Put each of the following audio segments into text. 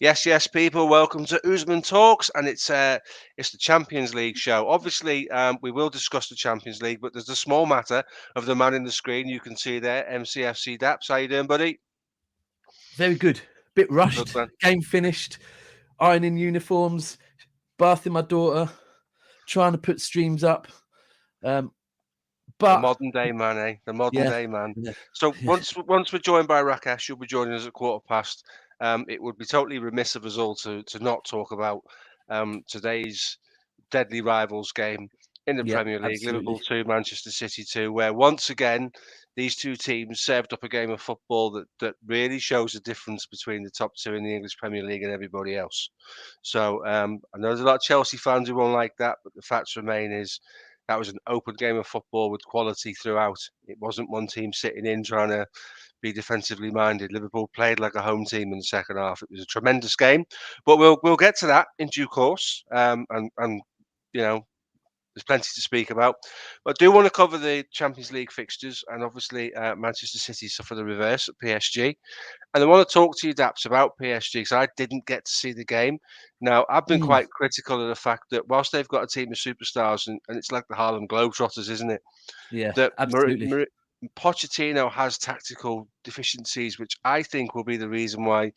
Yes, yes, people. Welcome to Usman Talks, and it's the Champions League show. Obviously, we will discuss the Champions League, but there's the small matter of the man in the screen. You can see there, MCFC Daps. How you doing, buddy? Very good. Bit Good rushed. man. Game finished. Ironing uniforms. Bathing my daughter. Trying to put streams up. Um, The but modern day man, eh? The modern yeah, day man. yeah, So yeah, once we're joined by Rakesh, you'll be joining us at quarter past. It would be totally remiss of us all to not talk about today's deadly rivals game in the yeah, Premier League, absolutely. Liverpool 2, Manchester City 2, where once again these two teams served up a game of football that really shows the difference between the top two in the English Premier League and everybody else. So I know there's a lot of Chelsea fans who won't like that, but the facts remain is that was an open game of football with quality throughout. It wasn't one team sitting in trying to be defensively minded. Liverpool played like a home team in the second half. It was a tremendous game, but we'll get to that in due course. And you know, there's plenty to speak about. But I do want to cover the Champions League fixtures, and obviously Manchester City suffered the reverse at PSG. And I want to talk to you, Daps, about PSG because I didn't get to see the game. Now, I've been Mm, quite critical of the fact that whilst they've got a team of superstars, and it's like the Harlem Globetrotters, isn't it? yeah, That absolutely. Pochettino has tactical deficiencies, which I think will be the reason why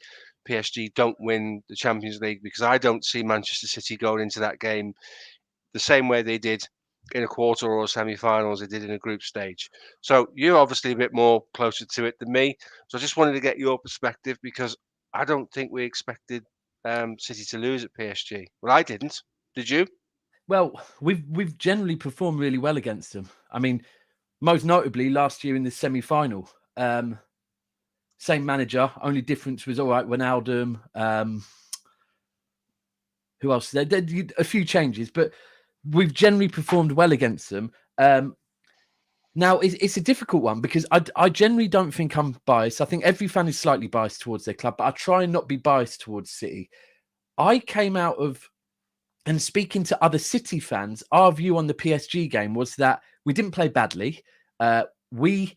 PSG don't win the Champions League because I don't see Manchester City going into that game the same way they did in a quarter or semi-finals they did in a group stage. So you're obviously a bit more closer to it than me. So I just wanted to get your perspective because I don't think we expected City to lose at PSG. Well, I didn't. Did you? Well, we've generally performed really well against them. I mean, most notably last year in the semi-final. Same manager, only difference was all right. Wijnaldum. Who else? There a few changes, but we've generally performed well against them. Now, it's a difficult one because I generally don't think I'm biased. I think every fan is slightly biased towards their club, but I try and not be biased towards City. I came out of, and speaking to other City fans, our view on the PSG game was that we didn't play badly. We,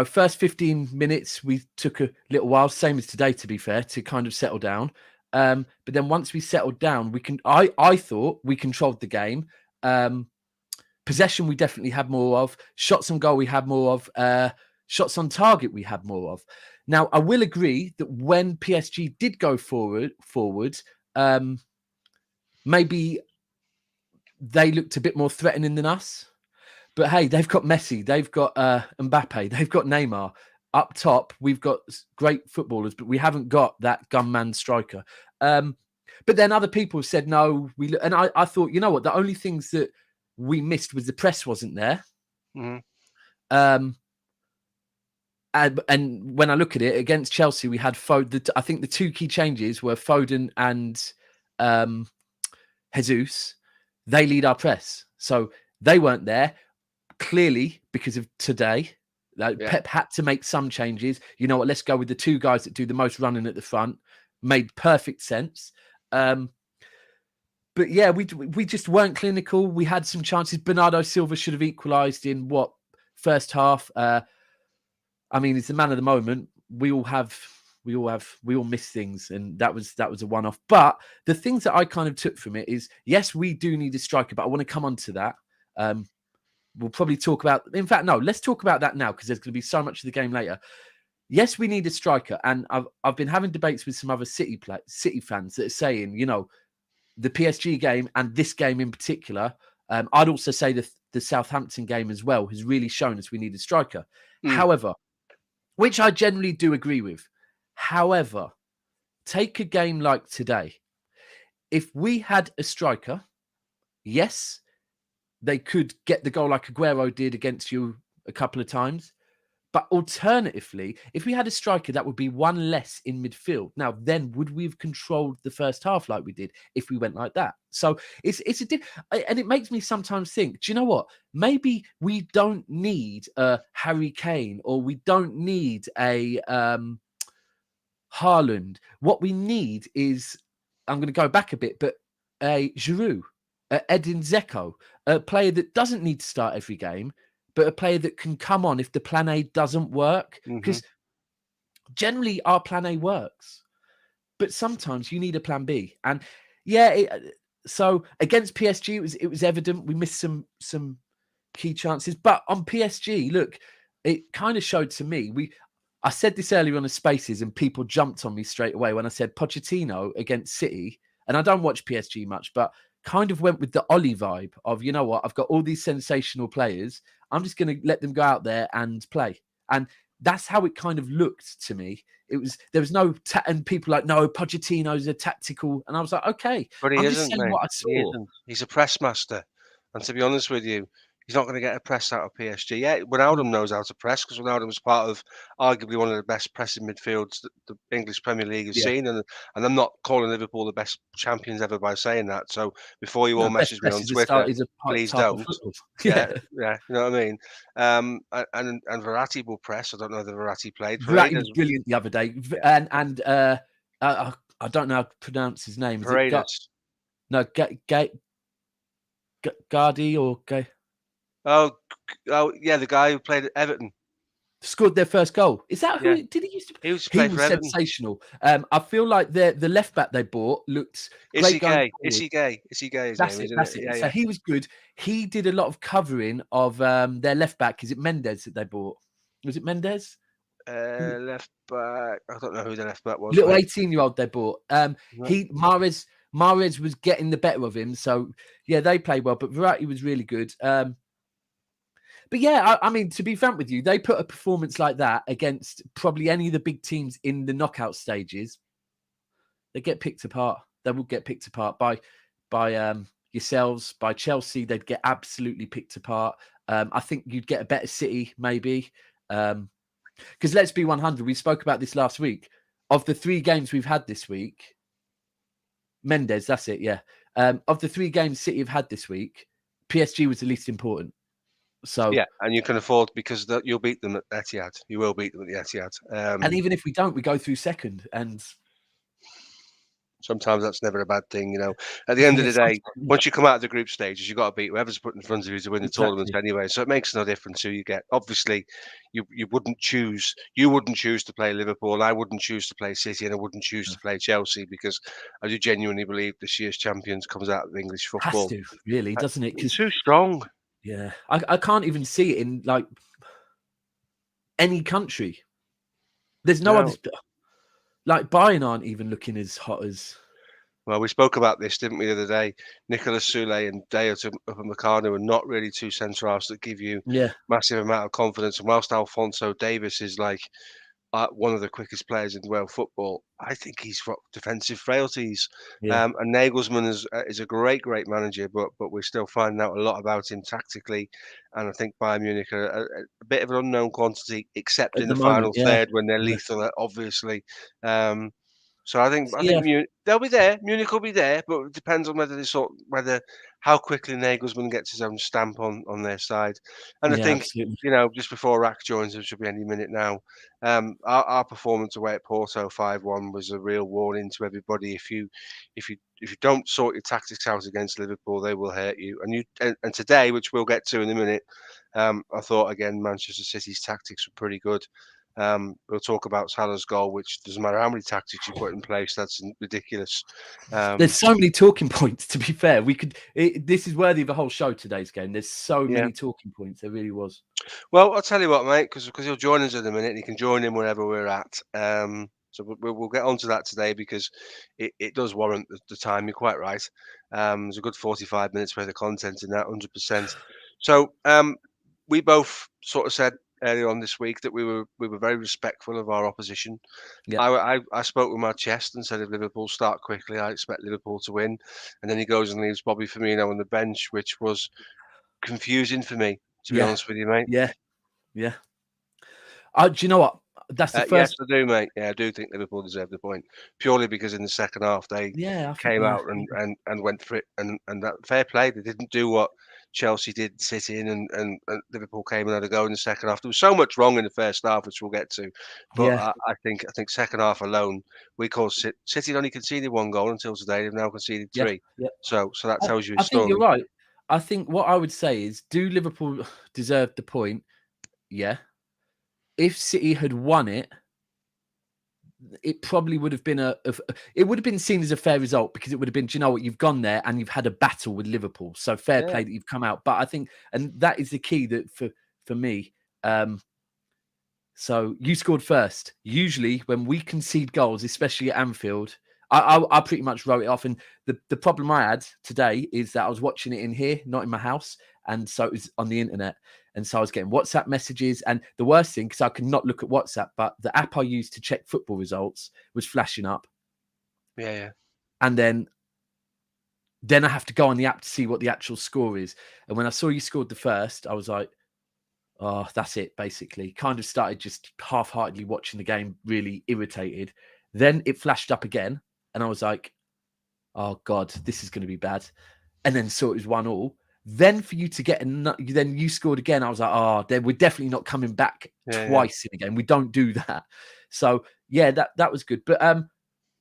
first 15 minutes, we took a little while, same as today, to be fair, to kind of settle down. But then once we settled down, I thought we controlled the game. Possession we definitely had more of. Shots on goal we had more of. Shots on target we had more of. Now I will agree that when PSG did go forward, maybe they looked a bit more threatening than us. But hey, they've got Messi, they've got Mbappe, they've got Neymar. Up top, we've got great footballers, but we haven't got that gunman striker. But then other people said no. And I thought, you know what? The only things that we missed was the press wasn't there. Mm-hmm. And when I look at it against Chelsea, we had Foden. I think the two key changes were Foden and Jesus. They lead our press, so they weren't there clearly because of today. Pep had to make some changes. You know what? Let's go with the two guys that do the most running at the front. Made perfect sense. But yeah, we just weren't clinical. We had some chances. Bernardo Silva should have equalised in first half. I mean, it's the man of the moment. We all miss things, and that was a one-off. But the things that I kind of took from it is, yes, we do need a striker, but I want to come on to that. We'll probably talk about. In fact, no, let's talk about that now because there's going to be so much of the game later. Yes, we need a striker, and I've been having debates with some other City fans that are saying, the PSG game and this game in particular. I'd also say the Southampton game as well has really shown us we need a striker. However, which I generally do agree with. However, take a game like today. If we had a striker, yes, they could get the goal like Aguero did against you a couple of times. But alternatively, if we had a striker, that would be one less in midfield. Now, then would we have controlled the first half like we did if we went like that? So it's and it makes me sometimes think, do you know what? Maybe we don't need a Harry Kane or we don't need a Haaland. What we need is, I'm going to go back a bit, but a Giroud, Edin Dzeko, a player that doesn't need to start every game, but a player that can come on if the plan A doesn't work. Because generally our plan A works. but sometimes you need a plan B. And yeah, so against PSG, it was evident we missed some key chances. But on PSG, look, it kind of showed to me. I said this earlier on the Spaces, and people jumped on me straight away when I said Pochettino against City. And I don't watch PSG much, but kind of went with the Ollie vibe of, you know what, I've got all these sensational players. I'm just going to let them go out there and play. And that's how it kind of looked to me. There was no, and people like, no, Pochettino's a tactical. And I was like, okay, But he I'm just isn't, saying mate. what I He saw. isn't. He's a press master. And to be honest with you, he's not going to get a press out of PSG. Yeah, Ronaldo knows how to press because Ronaldo was part of arguably one of the best pressing midfields that the English Premier League has Yeah. seen. And I'm not calling Liverpool the best champions ever by saying that. So before you all No, best message me press on Twitter, is a please type of don't. football. Yeah, Yeah. yeah, you know what I mean. And Verratti will press. I don't know if Verratti played. Verratti Paredes, was brilliant the other day. And I don't know how to pronounce his name. Is it Paredes. Gardy or Gay? Oh, yeah, the guy who played at Everton. Scored their first goal. Is that Yeah, who did he used to? he used to He play for was Everton. sensational. I feel like the left back they bought looked Is great he going gay? Is forward. he gay? Is he gay? His name, isn't it? That's it. Yeah, So yeah. he was good. He did a lot of covering of their left back. Is it Mendes that they bought? Was it Mendes? Left back. I don't know who the left back was, Little mate. 18-year-old they bought. No. Mahrez was getting the better of him. So yeah, they played well, but Verratti was really good. But yeah, I mean, to be frank with you, they put a performance like that against probably any of the big teams in the knockout stages. They get picked apart. They will get picked apart by yourselves, by Chelsea. They'd get absolutely picked apart. I think you'd get a better City, maybe. Because let's be 100. We spoke about this last week. Of the 3 games we've had this week, Mendes, that's it, yeah. Of the 3 games City have had this week, PSG was the least important. So Yeah, and you can afford because you'll beat them at Etihad. You will beat them at the Etihad. and even if we don't, we go through second. And Sometimes that's never a bad thing, you know. At the end of yeah, the day, once you come out of the group stages, you've got to beat whoever's put in front of you to win the tournament exactly. anyway. So it makes no difference who you get. Obviously, you wouldn't choose to play Liverpool. I wouldn't choose to play City, and I wouldn't choose to play Chelsea because I do genuinely believe this year's champions comes out of English Has football. to, really, doesn't it? It's Because too strong. yeah, I can't even see it in like any country. There's no other. No. Like Bayern aren't even looking as hot as. Well, we spoke about this, didn't we, the other day? Nicolas Soulé and Dayot Upamecano are not really two centre halves that give you Yeah, massive amount of confidence. And whilst Alphonso Davies is like one of the quickest players in world football, I think he's got defensive frailties. yeah, And Nagelsmann is a great manager, but we're still finding out a lot about him tactically. And I think Bayern Munich are a bit of an unknown quantity, except at in the the moment, final yeah, third when they're yeah. lethal, obviously. Um, so I Yeah, think they'll be there. Munich will be there, but it depends on whether how quickly Nagelsmann gets his own stamp on their side. And I yeah, think absolutely. just before Rack joins, which should be any minute now, our performance away at Porto 5-1 was a real warning to everybody. If you don't sort your tactics out against Liverpool, they will hurt you. And today, which we'll get to in a minute, I thought again Manchester City's tactics were pretty good. We'll talk about Salah's goal, which doesn't matter how many tactics you put in place, that's ridiculous. There's so many talking points. To be fair, this is worthy of a whole show. Today's game. There's so Yeah. many talking points. There really was. Well, I'll tell you what, mate, because he'll join us in a minute. And he can join in wherever we're at. So we'll get onto that today because it does warrant the time. You're quite right. There's a good 45 minutes worth of content in that, 100%. So we both sort of said earlier on this week that we were very respectful of our opposition. Yeah, I spoke with my chest and said if Liverpool start quickly, I expect Liverpool to win. And then he goes and leaves Bobby Firmino on the bench, which was confusing for me, to be yeah, honest with you, mate. yeah, yeah. Do you know what? That's the Yes, first. I do, mate. Yeah, I do think Liverpool deserved the point purely because in the second half they Yeah, I think. came Yeah, out and went for it, and that fair play. They didn't do what Chelsea did, sit in, and Liverpool came and had a go in the second half. There was so much wrong in the first half, which we'll get to, but yeah, I think second half alone, we called City only conceded 1 goal until today. They've now conceded yeah, 3, yeah. so that tells you a I think you're story. right. I think what I would say is, do Liverpool deserve the point? Yeah. If City had won it, it probably would have been it would have been seen as a fair result, because it would have been, do you know what, you've gone there and you've had a battle with Liverpool, so fair Yeah, play that you've come out. But I think, and that is the key that for me. So you scored first. Usually when we concede goals, especially at Anfield, I pretty much wrote it off. And the problem I had today is that I was watching it in here, not in my house. And so it was on the internet. And so I was getting WhatsApp messages. And the worst thing, because I could not look at WhatsApp, but the app I used to check football results was flashing up. yeah. And then I have to go on the app to see what the actual score is. And when I saw you scored the first, I was like, oh, that's it, basically. Kind of started just half-heartedly watching the game, really irritated. Then it flashed up again, and I was like, oh, God, this is going to be bad. And then saw it was 1-1. Then for you to get then you scored again. I was like, oh, we're definitely not coming back twice in a game. We don't do that. So, yeah, that was good. But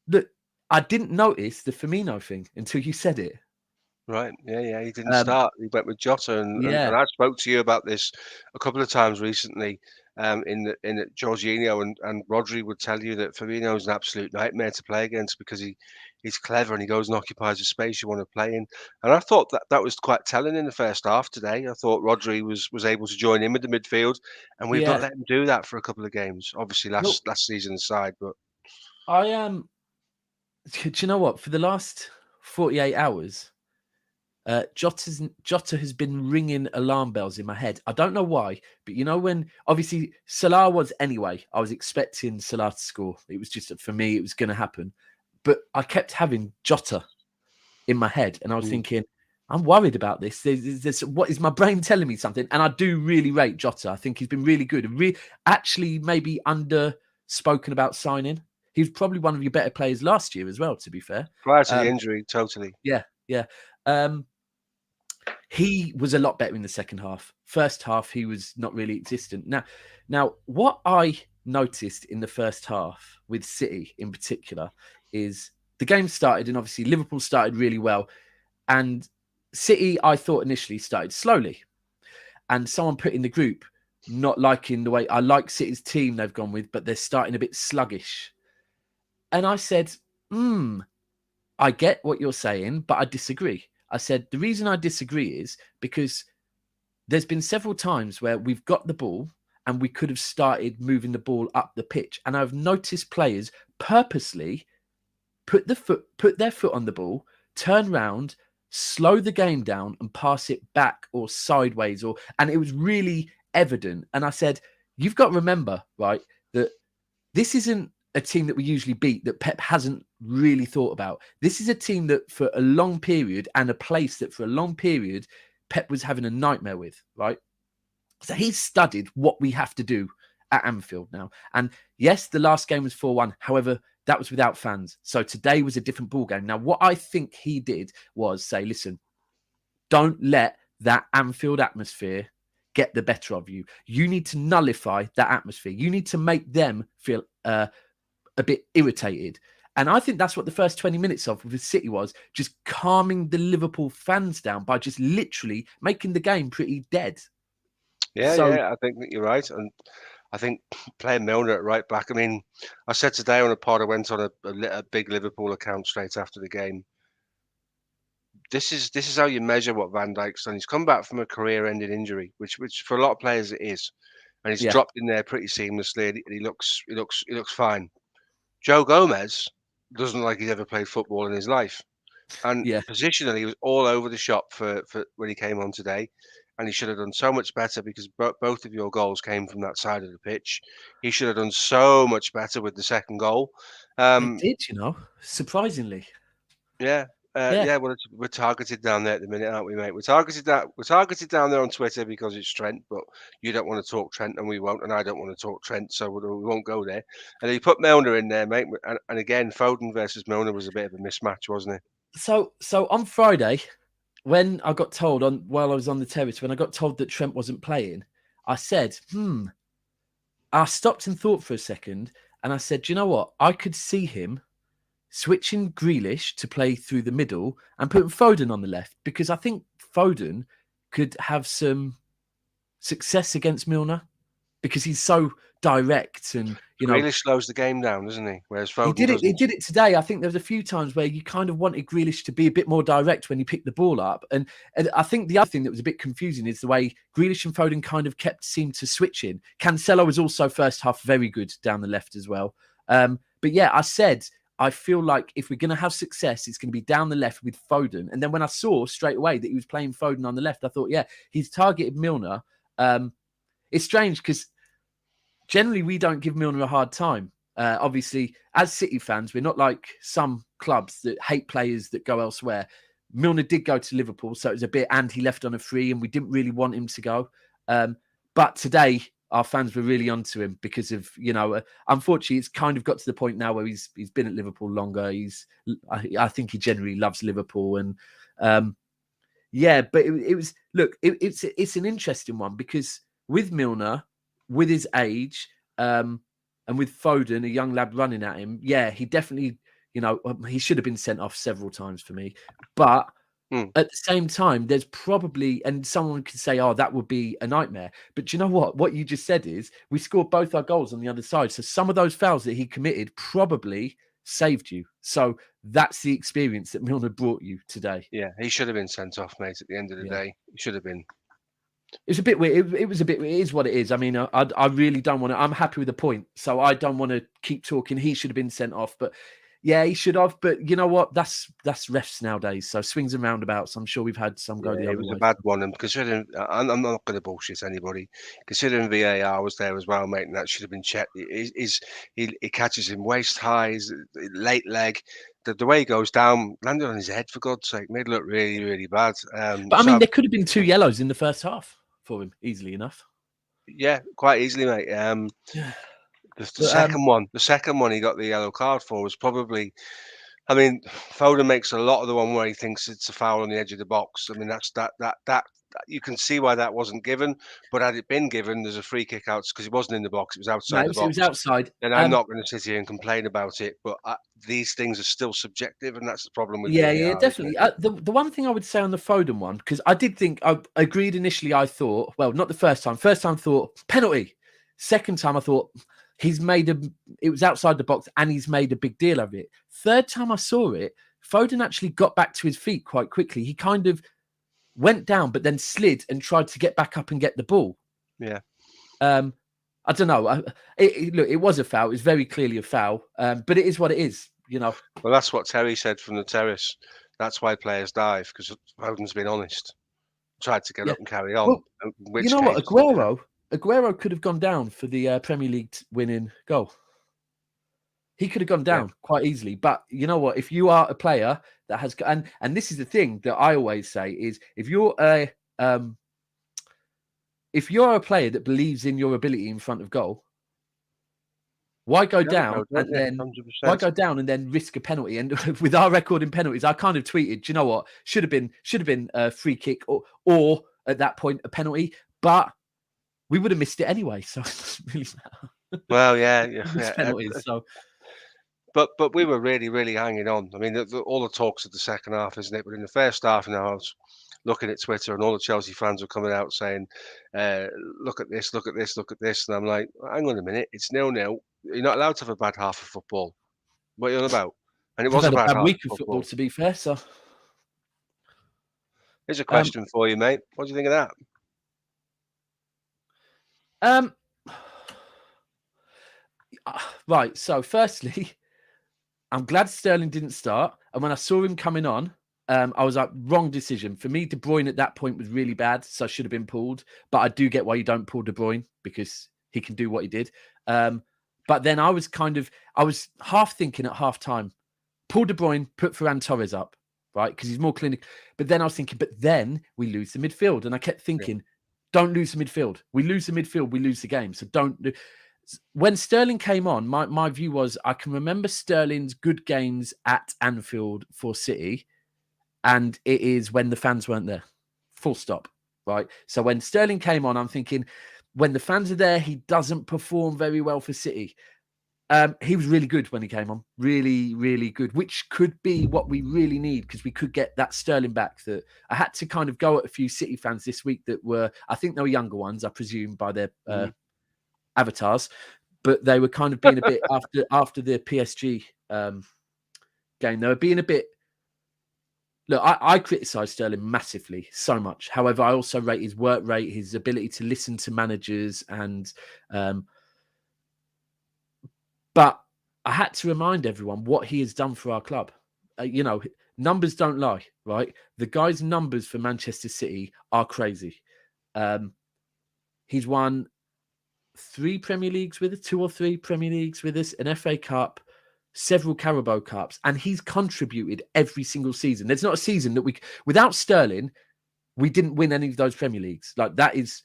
look, I didn't notice the Firmino thing until you said it. Right. Yeah. He didn't start. He went with Jota, and Yeah, I spoke to you about this a couple of times recently. In Jorginho and Rodri would tell you that Firmino is an absolute nightmare to play against, because he's clever and he goes and occupies the space you want to play in. And I thought that was quite telling in the first half today. I thought Rodri was able to join in with the midfield, and we've not yeah. let him do that for a couple of games. Obviously, Well, last season aside, but I am. Do you know what? For the last 48 hours, Jota has been ringing alarm bells in my head. I don't know why, but you know, when obviously Salah was anyway, I was expecting Salah to score. It was just, for me, it was going to happen. But I kept having Jota in my head, and I was thinking, I'm worried about this. There's what is my brain telling me something? And I do really rate Jota. I think he's been really good and actually maybe under spoken about signing. He was probably one of your better players last year as well, to be fair. prior to the injury, totally. Yeah. He was a lot better in the second half. First half, he was not really existent. Now, what I noticed in the first half with City in particular is the game started, and obviously Liverpool started really well. And City, I thought initially, started slowly. And someone put in the group, not liking the way I like City's team they've gone with, but they're starting a bit sluggish. And I said, I get what you're saying, but I disagree. I said, the reason I disagree is because there's been several times where we've got the ball and we could have started moving the ball up the pitch. And I've noticed players purposely put their foot on the ball, turn round, slow the game down and pass it back or sideways, and it was really evident. And I said, you've got to remember, right, that this isn't a team that we usually beat, that Pep hasn't really thought about. This is a team that for a long period, and a place that for a long period Pep was having a nightmare with, right? So he's studied what we have to do at Anfield now. And yes, the last game was 4-1. However, that was without fans. So today was a different ball game. Now, what I think he did was say, listen, don't let that Anfield atmosphere get the better of you. You need to nullify that atmosphere. You need to make them feel a bit irritated. And I think that's what the first 20 minutes of the City was, just calming the Liverpool fans down by just literally making the game pretty dead. Yeah, I think that you're right. And I think playing Milner at right back, I mean, I said today on a pod, I went on a big Liverpool account straight after the game. This is how you measure what Van Dijk's done. He's come back from a career-ending injury, which for a lot of players it is, and he's Yeah. dropped in there pretty seamlessly, and he looks fine. Joe Gomez doesn't look like he's ever played football in his life. And Yeah. positionally, he was all over the shop for when he came on today, and he should have done so much better, because both of your goals came from that side of the pitch. He should have done so much better with the second goal. They did, surprisingly. Yeah, Yeah. Well, we're targeted down there at the minute, aren't we, mate? We're targeted down there on Twitter because it's Trent, but you don't want to talk Trent, and we won't, and I don't want to talk Trent, so we won't go there. And he put Milner in there, mate, and again, Foden versus Milner was a bit of a mismatch, wasn't it? So on Friday, when I got told while I was on the terrace, when I got told that Trent wasn't playing, I said, I stopped and thought for a second, and I said, do you know what? I could see him switching Grealish to play through the middle and putting Foden on the left, because I think Foden could have some success against Milner, because he's so direct and, Grealish slows the game down, doesn't he? Whereas Foden doesn't. He did it today. I think there was a few times where you kind of wanted Grealish to be a bit more direct when he picked the ball up. And I think the other thing that was a bit confusing is the way Grealish and Foden kind of seemed to switch in. Cancelo was also first half very good down the left as well. But yeah, I feel like if we're going to have success, it's going to be down the left with Foden. And then when I saw straight away that he was playing Foden on the left, I thought, yeah, he's targeted Milner. It's strange because generally we don't give Milner a hard time. Obviously, as City fans, we're not like some clubs that hate players that go elsewhere. Milner did go to Liverpool, so it was a bit, and he left on a free, and we didn't really want him to go. But today, our fans were really onto him because of, unfortunately, it's kind of got to the point now where he's been at Liverpool longer. I think he generally loves Liverpool, and but it's an interesting one because with Milner, with his age, and with Foden, a young lad running at him, he definitely, he should have been sent off several times for me. But at the same time, there's probably, and someone could say, oh, that would be a nightmare. But do you know what? What you just said is we scored both our goals on the other side. So some of those fouls that he committed probably saved you. So that's the experience that Milner brought you today. Yeah, he should have been sent off, mate, at the end of the day. He should have been. It's a bit weird. It is what it is. I mean, I really don't want to. I'm happy with the point, so I don't want to keep talking. He should have been sent off, but yeah, he should have. But you know what? That's refs nowadays. So swings and roundabouts. I'm sure we've had some go the other way. It was a bad one, and considering I'm not going to bullshit anybody. Considering VAR was there as well, mate, and that should have been checked. He catches him waist high, late leg. The way he goes down, landed on his head, for God's sake, made it look really, really bad. But I mean, there could have been 2 yellows in the first half for him, easily enough. Yeah, quite easily, mate. The second one he got the yellow card for was probably, I mean, Foden makes a lot of the one where he thinks it's a foul on the edge of the box. I mean, that you can see why that wasn't given, but had it been given, there's a free kick out because it wasn't in the box; it was outside the box. It was outside. And I'm not going to sit here and complain about it, but these things are still subjective, and that's the problem with VAR, definitely. The one thing I would say on the Foden one, because I did think, I agreed initially. I thought, well, not the first time. First time, thought penalty. Second time, I thought it was outside the box, and he's made a big deal of it. Third time I saw it, Foden actually got back to his feet quite quickly. He kind of went down, but then slid and tried to get back up and get the ball. Yeah. I don't know. Look, it was a foul. It was very clearly a foul, but it is what it is, Well, that's what Terry said from the terrace. That's why players dive, because Foden's been honest. Tried to get up and carry on. Well, you know what? Aguero could have gone down for the Premier League winning goal. He could have gone down quite easily. But you know what? If you are a player that has, and this is the thing that I always say is, if you're a player that believes in your ability in front of goal, why go down and then 100%. Why go down and then risk a penalty? And with our record in penalties, I kind of tweeted, do you know what? Should have been a free kick or at that point a penalty, but we would have missed it anyway. So it doesn't really matter. Well, yeah. Penalties, so. But we were really, really hanging on. I mean, all the talks of the second half, isn't it? But in the first half, I was looking at Twitter, and all the Chelsea fans were coming out saying, look at this, look at this, look at this. And I'm like, hang on a minute, it's 0-0. You're not allowed to have a bad half of football. What are you on about? And it was a bad week of football, to be fair. So here's a question for you, mate. What do you think of that? Right. So firstly, I'm glad Sterling didn't start. And when I saw him coming on, I was like, wrong decision. For me, De Bruyne at that point was really bad, so I should have been pulled. But I do get why you don't pull De Bruyne, because he can do what he did. But then I was half thinking at half time, pull De Bruyne, put Ferran Torres up, right? Because he's more clinical. But then I was thinking, but then we lose the midfield. And I kept thinking, don't lose the midfield. We lose the midfield, we lose the game. So don't do. When Sterling came on, my view was, I can remember Sterling's good games at Anfield for City, and it is when the fans weren't there. Full stop, right? So when Sterling came on, I'm thinking, when the fans are there, he doesn't perform very well for City. He was really good when he came on. Really, really good, which could be what we really need, because we could get that Sterling back. That I had to kind of go at a few City fans this week that were, I think they were younger ones, I presume, by their avatars, but they were kind of being a bit after the PSG game. They were being a bit. Look, I criticise Sterling massively, so much. However, I also rate his work rate, his ability to listen to managers, and but I had to remind everyone what he has done for our club. Numbers don't lie, right? The guy's numbers for Manchester City are crazy. He's won 3 Premier Leagues with us, 2 or 3 Premier Leagues with us, an FA Cup, several Carabao Cups, and he's contributed every single season. There's not a season that without Sterling, we didn't win any of those Premier Leagues. Like that's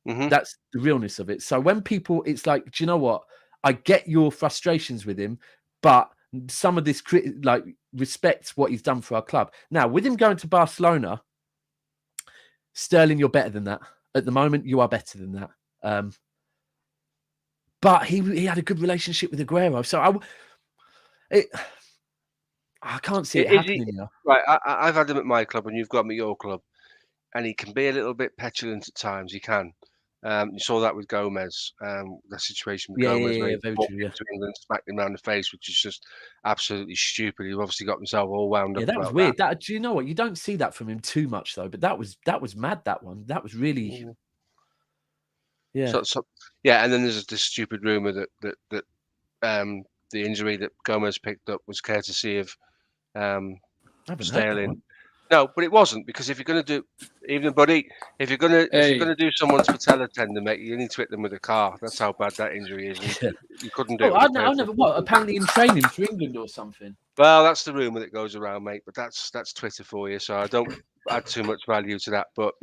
the realness of it. So when people, it's like, do you know what? I get your frustrations with him, but some of this respects what he's done for our club. Now, with him going to Barcelona, Sterling, you're better than that. At the moment, you are better than that. But he had a good relationship with Aguero. So I can't see it happening now. Right, I've had him at my club and you've got him at your club. And he can be a little bit petulant at times. He can. You saw that with Gomez, the situation with Gomez, where he walked into England, smacked him around the face, which is just absolutely stupid. He obviously got himself all wound up. Yeah, that was weird. That, do you know what? You don't see that from him too much, though. But that was mad. That one. That was really. Yeah. Yeah, and then there's this stupid rumor that the injury that Gomez picked up was courtesy of Sterling. No, but it wasn't, because if you're going to do, evening buddy, if you're going to do someone's patella tendon, mate, you need to hit them with a car. That's how bad that injury is. You couldn't do it. I never. What? Apparently in training for England or something. Well, that's the rumor that goes around, mate. But that's Twitter for you, so I don't add too much value to that. But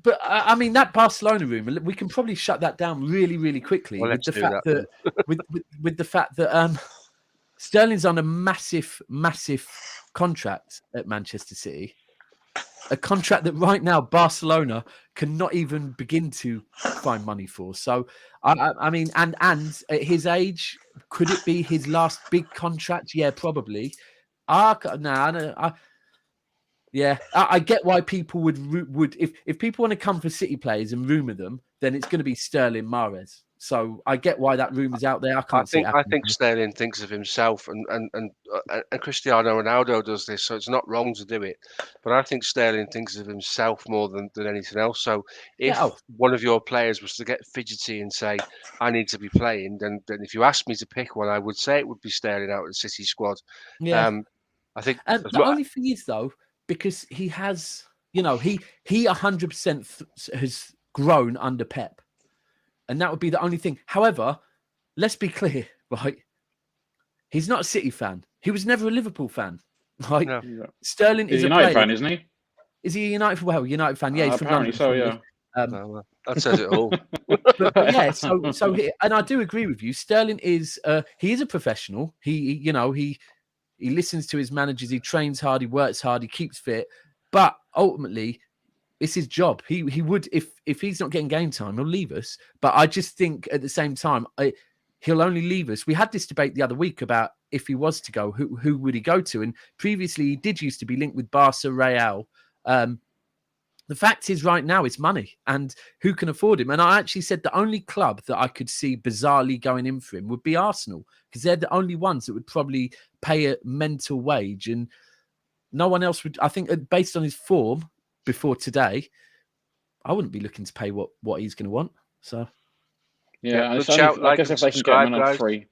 But I mean, that Barcelona rumor, we can probably shut that down really, really quickly with the fact that with the fact that Sterling's on a massive, massive contract at Manchester City, a contract that right now Barcelona cannot even begin to find money for. So, I mean, and at his age, could it be his last big contract? Yeah, probably. Yeah, I get why people would if people want to come for City players and rumour them, then it's going to be Sterling, Mahrez. So I get why that rumour's out there. I think Sterling thinks of himself, and Cristiano Ronaldo does this, so it's not wrong to do it. But I think Sterling thinks of himself more than anything else. So if one of your players was to get fidgety and say, "I need to be playing," then if you asked me to pick one, I would say it would be Sterling out of the City squad. Yeah, I think. And the only thing is, though, because he has, he 100% has grown under Pep. And that would be the only thing. However, let's be clear, right? He's not a City fan. He was never a Liverpool fan, right? No. Sterling is a United fan, isn't he? Is he a United fan? Yeah, he's from London. So, yeah. That says it all. but yeah, so and I do agree with you. Sterling is he is a professional. He listens to his managers. He trains hard. He works hard. He keeps fit. But ultimately, it's his job. He would, if he's not getting game time, he'll leave us. But I just think at the same time, he'll only leave us. We had this debate the other week about if he was to go, who would he go to? And previously, he did used to be linked with Barca, Real. The fact is, right now, it's money, and who can afford him? And I actually said the only club that I could see bizarrely going in for him would be Arsenal, because they're the only ones that would probably pay a mental wage, and no one else would. I think, based on his form before today, I wouldn't be looking to pay what he's going to want. So, yeah, I guess if they can get him on a free.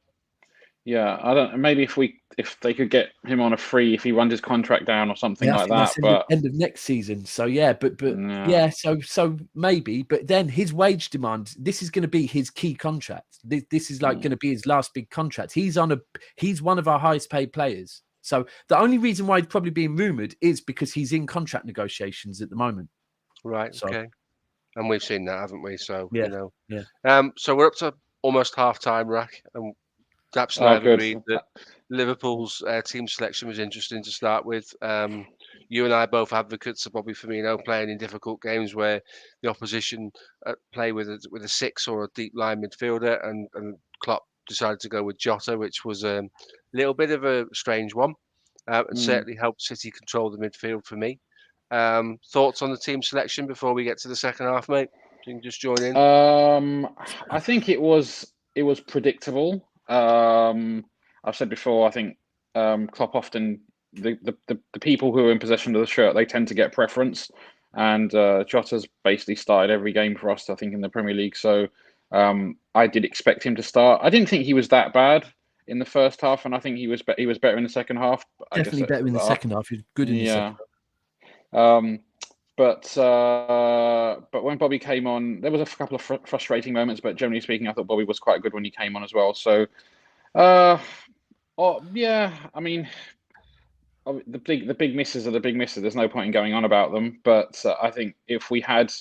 Yeah, I don't. Maybe if they could get him on a free, if he runs his contract down or something like that. But end of next season. So yeah, but yeah, so maybe. But then his wage demand. This is going to be his key contract. This is going to be his last big contract. He's one of our highest paid players. So the only reason why he's probably being rumoured is because he's in contract negotiations at the moment. Right. So, okay. And we've seen that, haven't we? So yeah. So we're up to almost half time, Rack, and Daps and I have agreed that Liverpool's team selection was interesting to start with. You and I both advocates of Bobby Firmino playing in difficult games where the opposition play with a 6 or a deep line midfielder, and Klopp decided to go with Jota, which was a little bit of a strange one, and certainly helped City control the midfield for me. Thoughts on the team selection before we get to the second half, mate? You can just join in. I think it was predictable. I've said before, I think Klopp often the people who are in possession of the shirt, they tend to get preference, and Jota's basically started every game for us, I think, in the Premier League. So I did expect him to start. I didn't think he was that bad in the first half, and I think he was better in the second half. Definitely better in the second half. He was good in the second half. But when Bobby came on, there was a couple of frustrating moments. But generally speaking, I thought Bobby was quite good when he came on as well. So, yeah, I mean, the big misses are the big misses. There's no point in going on about them. But I think if we had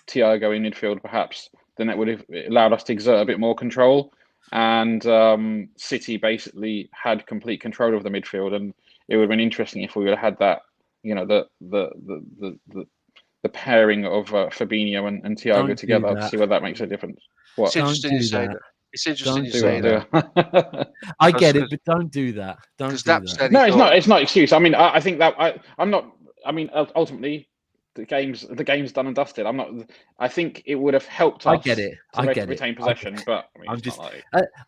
Thiago in midfield, perhaps, then that would have allowed us to exert a bit more control. And City basically had complete control of the midfield, and it would have been interesting if we would have had that. You know, the pairing of Fabinho and Thiago together to see whether that makes a difference. What? It's interesting you say that. It's interesting you say that. I get it, but don't do that. Don't do that. No, it's not. It's not an excuse. I mean, I think that I'm not. I mean, ultimately, the game's done and dusted. I'm not. I think it would have helped us. I get it. I get retain possession, but I mean, I'm just.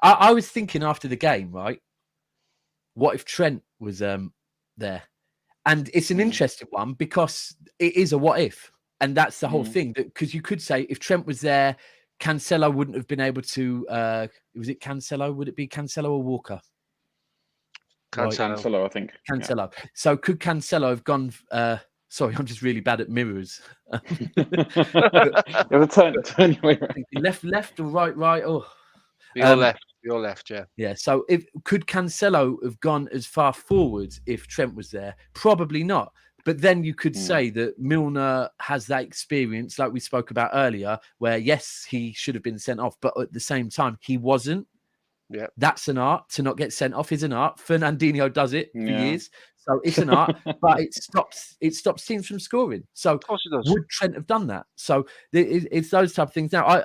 I was thinking after the game, right? What if Trent was there? And it's an interesting one because it is a what if. And that's the whole thing. Because you could say if Trent was there, Cancelo wouldn't have been able to... was it Cancelo? Would it be Cancelo or Walker? Cancelo, I think. Cancelo. Yeah. So could Cancelo have gone... sorry, I'm just really bad at mirrors. Turn your way around. Left or right? Oh, You're left, yeah. Yeah, so could Cancelo have gone as far forward if Trent was there? Probably not. But then you could say that Milner has that experience, like we spoke about earlier, where, yes, he should have been sent off, but at the same time, he wasn't. Yeah, that's an art. To not get sent off is an art. Fernandinho does it for years. So it's an art, but it stops teams from scoring. So of course it does. Would Trent have done that? So it's those type of things. Now,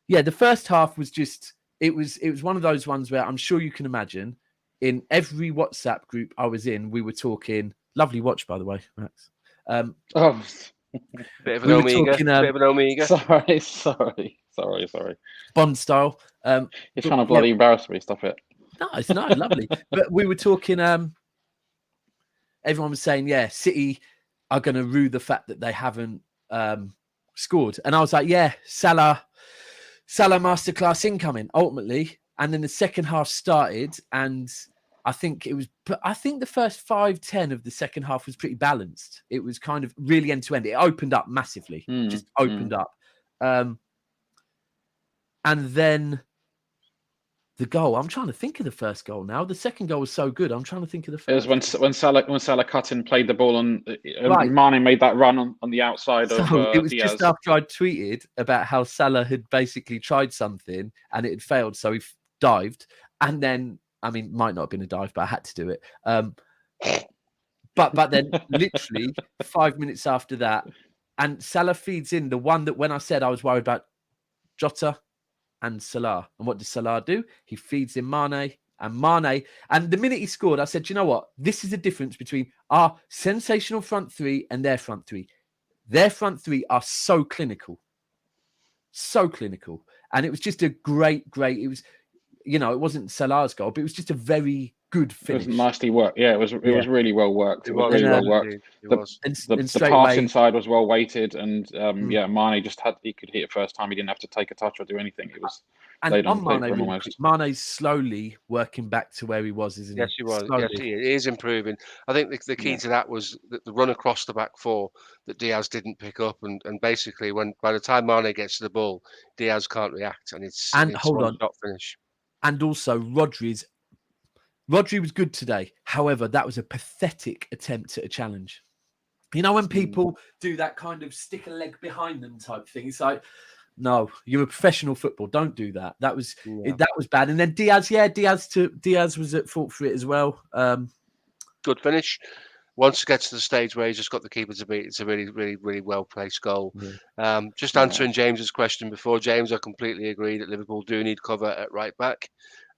the first half was just, it was one of those ones where I'm sure you can imagine in every WhatsApp group I was in, we were talking, lovely watch, by the way, Max. Bit of an Omega. Sorry. Bond style. You're trying to bloody embarrass me, stop it. No, it's not lovely. But we were talking, everyone was saying, City are going to rue the fact that they haven't scored. And I was like, Salah masterclass incoming, ultimately. And then the second half started, and I think the first 5-10 of the second half was pretty balanced. It was kind of really end to end. It opened up massively, just opened up. And then the goal. I'm trying to think of the first goal now. The second goal was so good. I'm trying to think of the first. It was when Salah cut and played the ball on. Right. Mane made that run on the outside of. It was Diaz. Just after I'd tweeted about how Salah had basically tried something and it had failed, so he dived, and then might not have been a dive, but I had to do it. But then literally 5 minutes after that, and Salah feeds in the one that when I said I was worried about Jota and Salah. And what does Salah do? He feeds in Mane. And the minute he scored, I said, you know what? This is the difference between our sensational front three and their front three. Their front three are so clinical. So clinical. And it was just a great, it was, it wasn't Salah's goal, but it was just a very good finish. It was nicely worked. Yeah, it was really well worked. It was really well worked. The pass inside was well weighted, and Mane he could hit it first time. He didn't have to take a touch or do anything. It was laid on for him almost. Mane's slowly working back to where he was, isn't he? Yes, he was. Slowly. Yes, he is improving. I think the key to that was the run across the back four that Diaz didn't pick up, and basically by the time Mane gets to the ball, Diaz can't react, and it's hold on, shot finish. And also Rodri was good today. However, that was a pathetic attempt at a challenge. When people do that kind of stick a leg behind them type thing, it's like, no, you're a professional football. Don't do that. That was bad. And then Diaz was at fault for it as well. Good finish. Once it gets to the stage where he's just got the keeper to beat, it's a really, really, really well-placed goal. Yeah. Just answering James's question before, James, I completely agree that Liverpool do need cover at right back.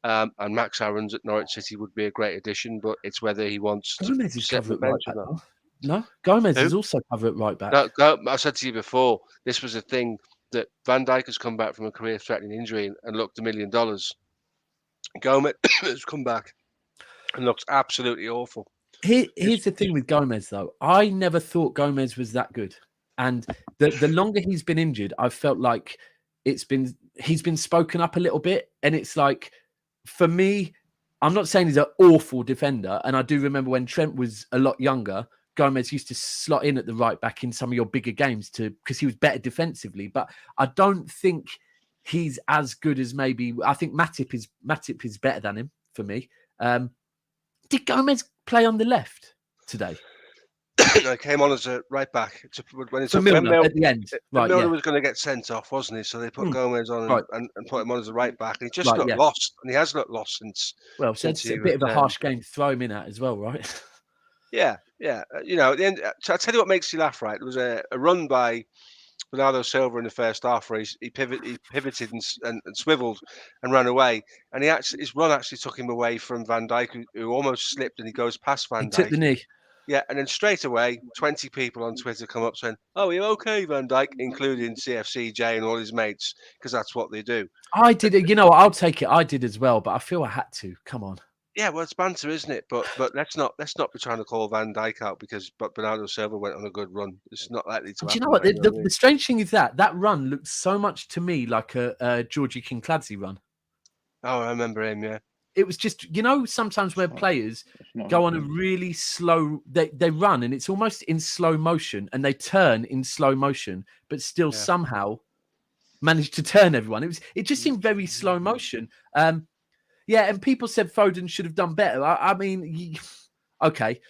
And Max Aarons at Norwich City would be a great addition, but it's whether he wants to set the bench or not. No, Gomez Who? is also covered at right back. No, I said to you before, this was a thing that Van Dijk has come back from a career-threatening injury and looked $1 million. Gomez has come back and looks absolutely awful. Here's the thing with Gomez, though. I never thought Gomez was that good. And the longer he's been injured, I've felt like he's been spoken up a little bit. And it's like, for me, I'm not saying he's an awful defender. And I do remember when Trent was a lot younger, Gomez used to slot in at the right back in some of your bigger games because he was better defensively. But I don't think he's as good as I think Matip is better than him for me. Did Gomez play on the left today? I came on as a right back when Milner at the end. Right, Milner was going to get sent off, wasn't he? So they put Gomez on and put him on as a right back, and he just looked lost, and he has looked lost since. Well, so it's a bit of a harsh game to throw him in at as well, right? Yeah. You know, at the end, I'll tell you what makes you laugh. Right, there was a run by Bernardo Silva in the first half where he pivoted and swiveled and ran away, and his run actually took him away from Van Dijk, who almost slipped, and he goes past Van Dijk. He took the knee. Yeah, and then straight away, 20 people on Twitter come up saying, "Oh, you're okay, Van Dijk," including CFCJ and all his mates, because that's what they do. I did it. You know, I'll take it. I did as well, but I feel I had to. Come on. Yeah, well, it's banter, isn't it? But let's not be trying to call Van Dijk out but Bernardo Silva went on a good run. It's not likely to happen. Do you know what? The strange thing is that run looked so much to me like a Georgie King-Clancy run. Oh, I remember him. Yeah. It was just, you know, sometimes where players go on a really slow, they run and it's almost in slow motion and they turn in slow motion, but still somehow manage to turn everyone. It just seemed very slow motion. Yeah, and people said Foden should have done better. I mean, okay,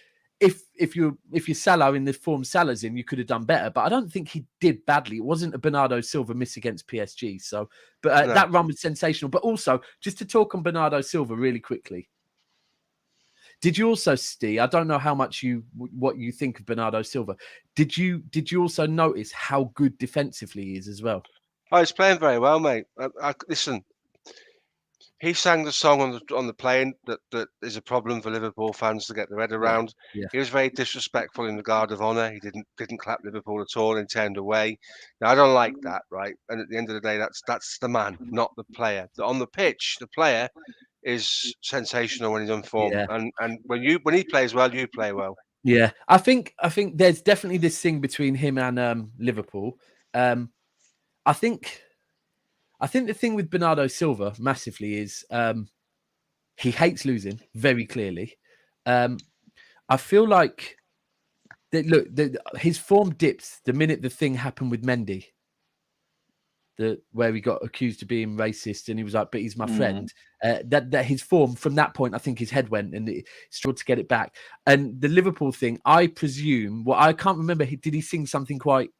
if you're Salah in the form Salah's in, you could have done better. But I don't think he did badly. It wasn't a Bernardo Silva miss against PSG. So, but that run was sensational. But also, just to talk on Bernardo Silva really quickly, did you also, Steve? I don't know how much what you think of Bernardo Silva. Did you also notice how good defensively he is as well? Oh, he's playing very well, mate. Listen. He sang the song on the plane that is a problem for Liverpool fans to get their head around. Yeah. He was very disrespectful in the Guard of Honour. He didn't clap Liverpool at all and turned away. Now I don't like that, right? And at the end of the day, that's the man, not the player. On the pitch, the player is sensational when he's on form, and when he plays well, you play well. Yeah, I think there's definitely this thing between him and Liverpool. I think the thing with Bernardo Silva massively is he hates losing very clearly. I feel like his form dips the minute the thing happened with Mendy, where he got accused of being racist, and he was like, "But he's my friend." That his form from that point, I think his head went, and he struggled to get it back. And the Liverpool thing, I presume, well, I can't remember. Did he sing something quite?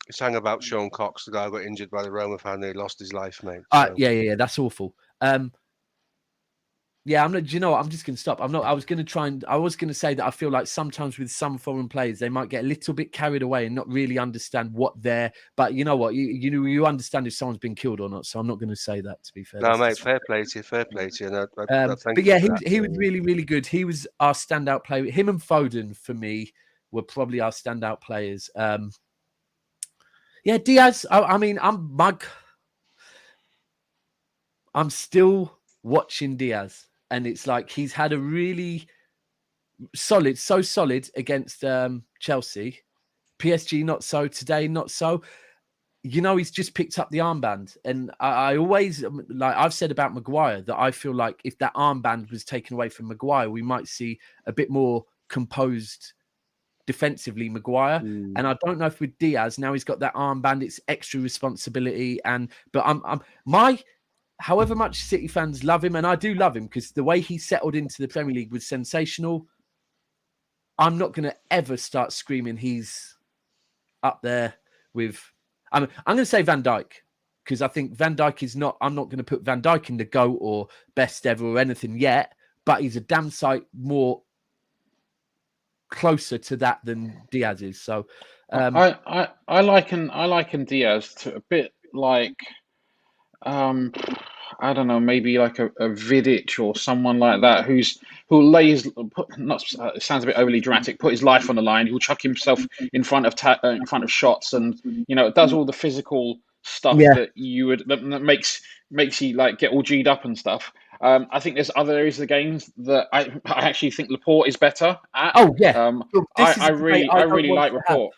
He sang about Sean Cox, the guy who got injured by the Roma fan. He lost his life, mate. So. Yeah. That's awful. Yeah, I'm not. Do you know what? I'm just going to stop. I'm not. I was going to say that I feel like sometimes with some foreign players, they might get a little bit carried away and not really understand what they're. But you know what? You understand if someone's been killed or not. So I'm not going to say that. To be fair. No, mate. Fair play to you. No, but yeah, he was really, really good. He was our standout player. Him and Foden for me were probably our standout players. Yeah, Diaz. I mean, I'm still watching Diaz, and it's like he's had a really solid against Chelsea. PSG not so today, not so. You know, he's just picked up the armband, and I always like I've said about Maguire that I feel like if that armband was taken away from Maguire, we might see a bit more composed. Defensively, Maguire, and I don't know if with Diaz now he's got that armband, it's extra responsibility. But however much City fans love him, and I do love him because the way he settled into the Premier League was sensational. I'm not going to ever start screaming he's up there with. I'm going to say Van Dijk because I think Van Dijk is not. I'm not going to put Van Dijk in the GOAT or best ever or anything yet, but he's a damn sight more. Closer to that than Diaz is. So I liken Diaz to a bit like I I don't know, maybe like a Vidic or someone like that who lays not it sounds a bit overly dramatic, put his life on the line, who'll chuck himself in front of in front of shots, and does all the physical stuff Yeah. that that makes you like get all G'd up and stuff. I think there's other areas of the games that I actually think Laporte is better at. Oh yeah. Look, this is I a debate really don't want like to have. Laporte.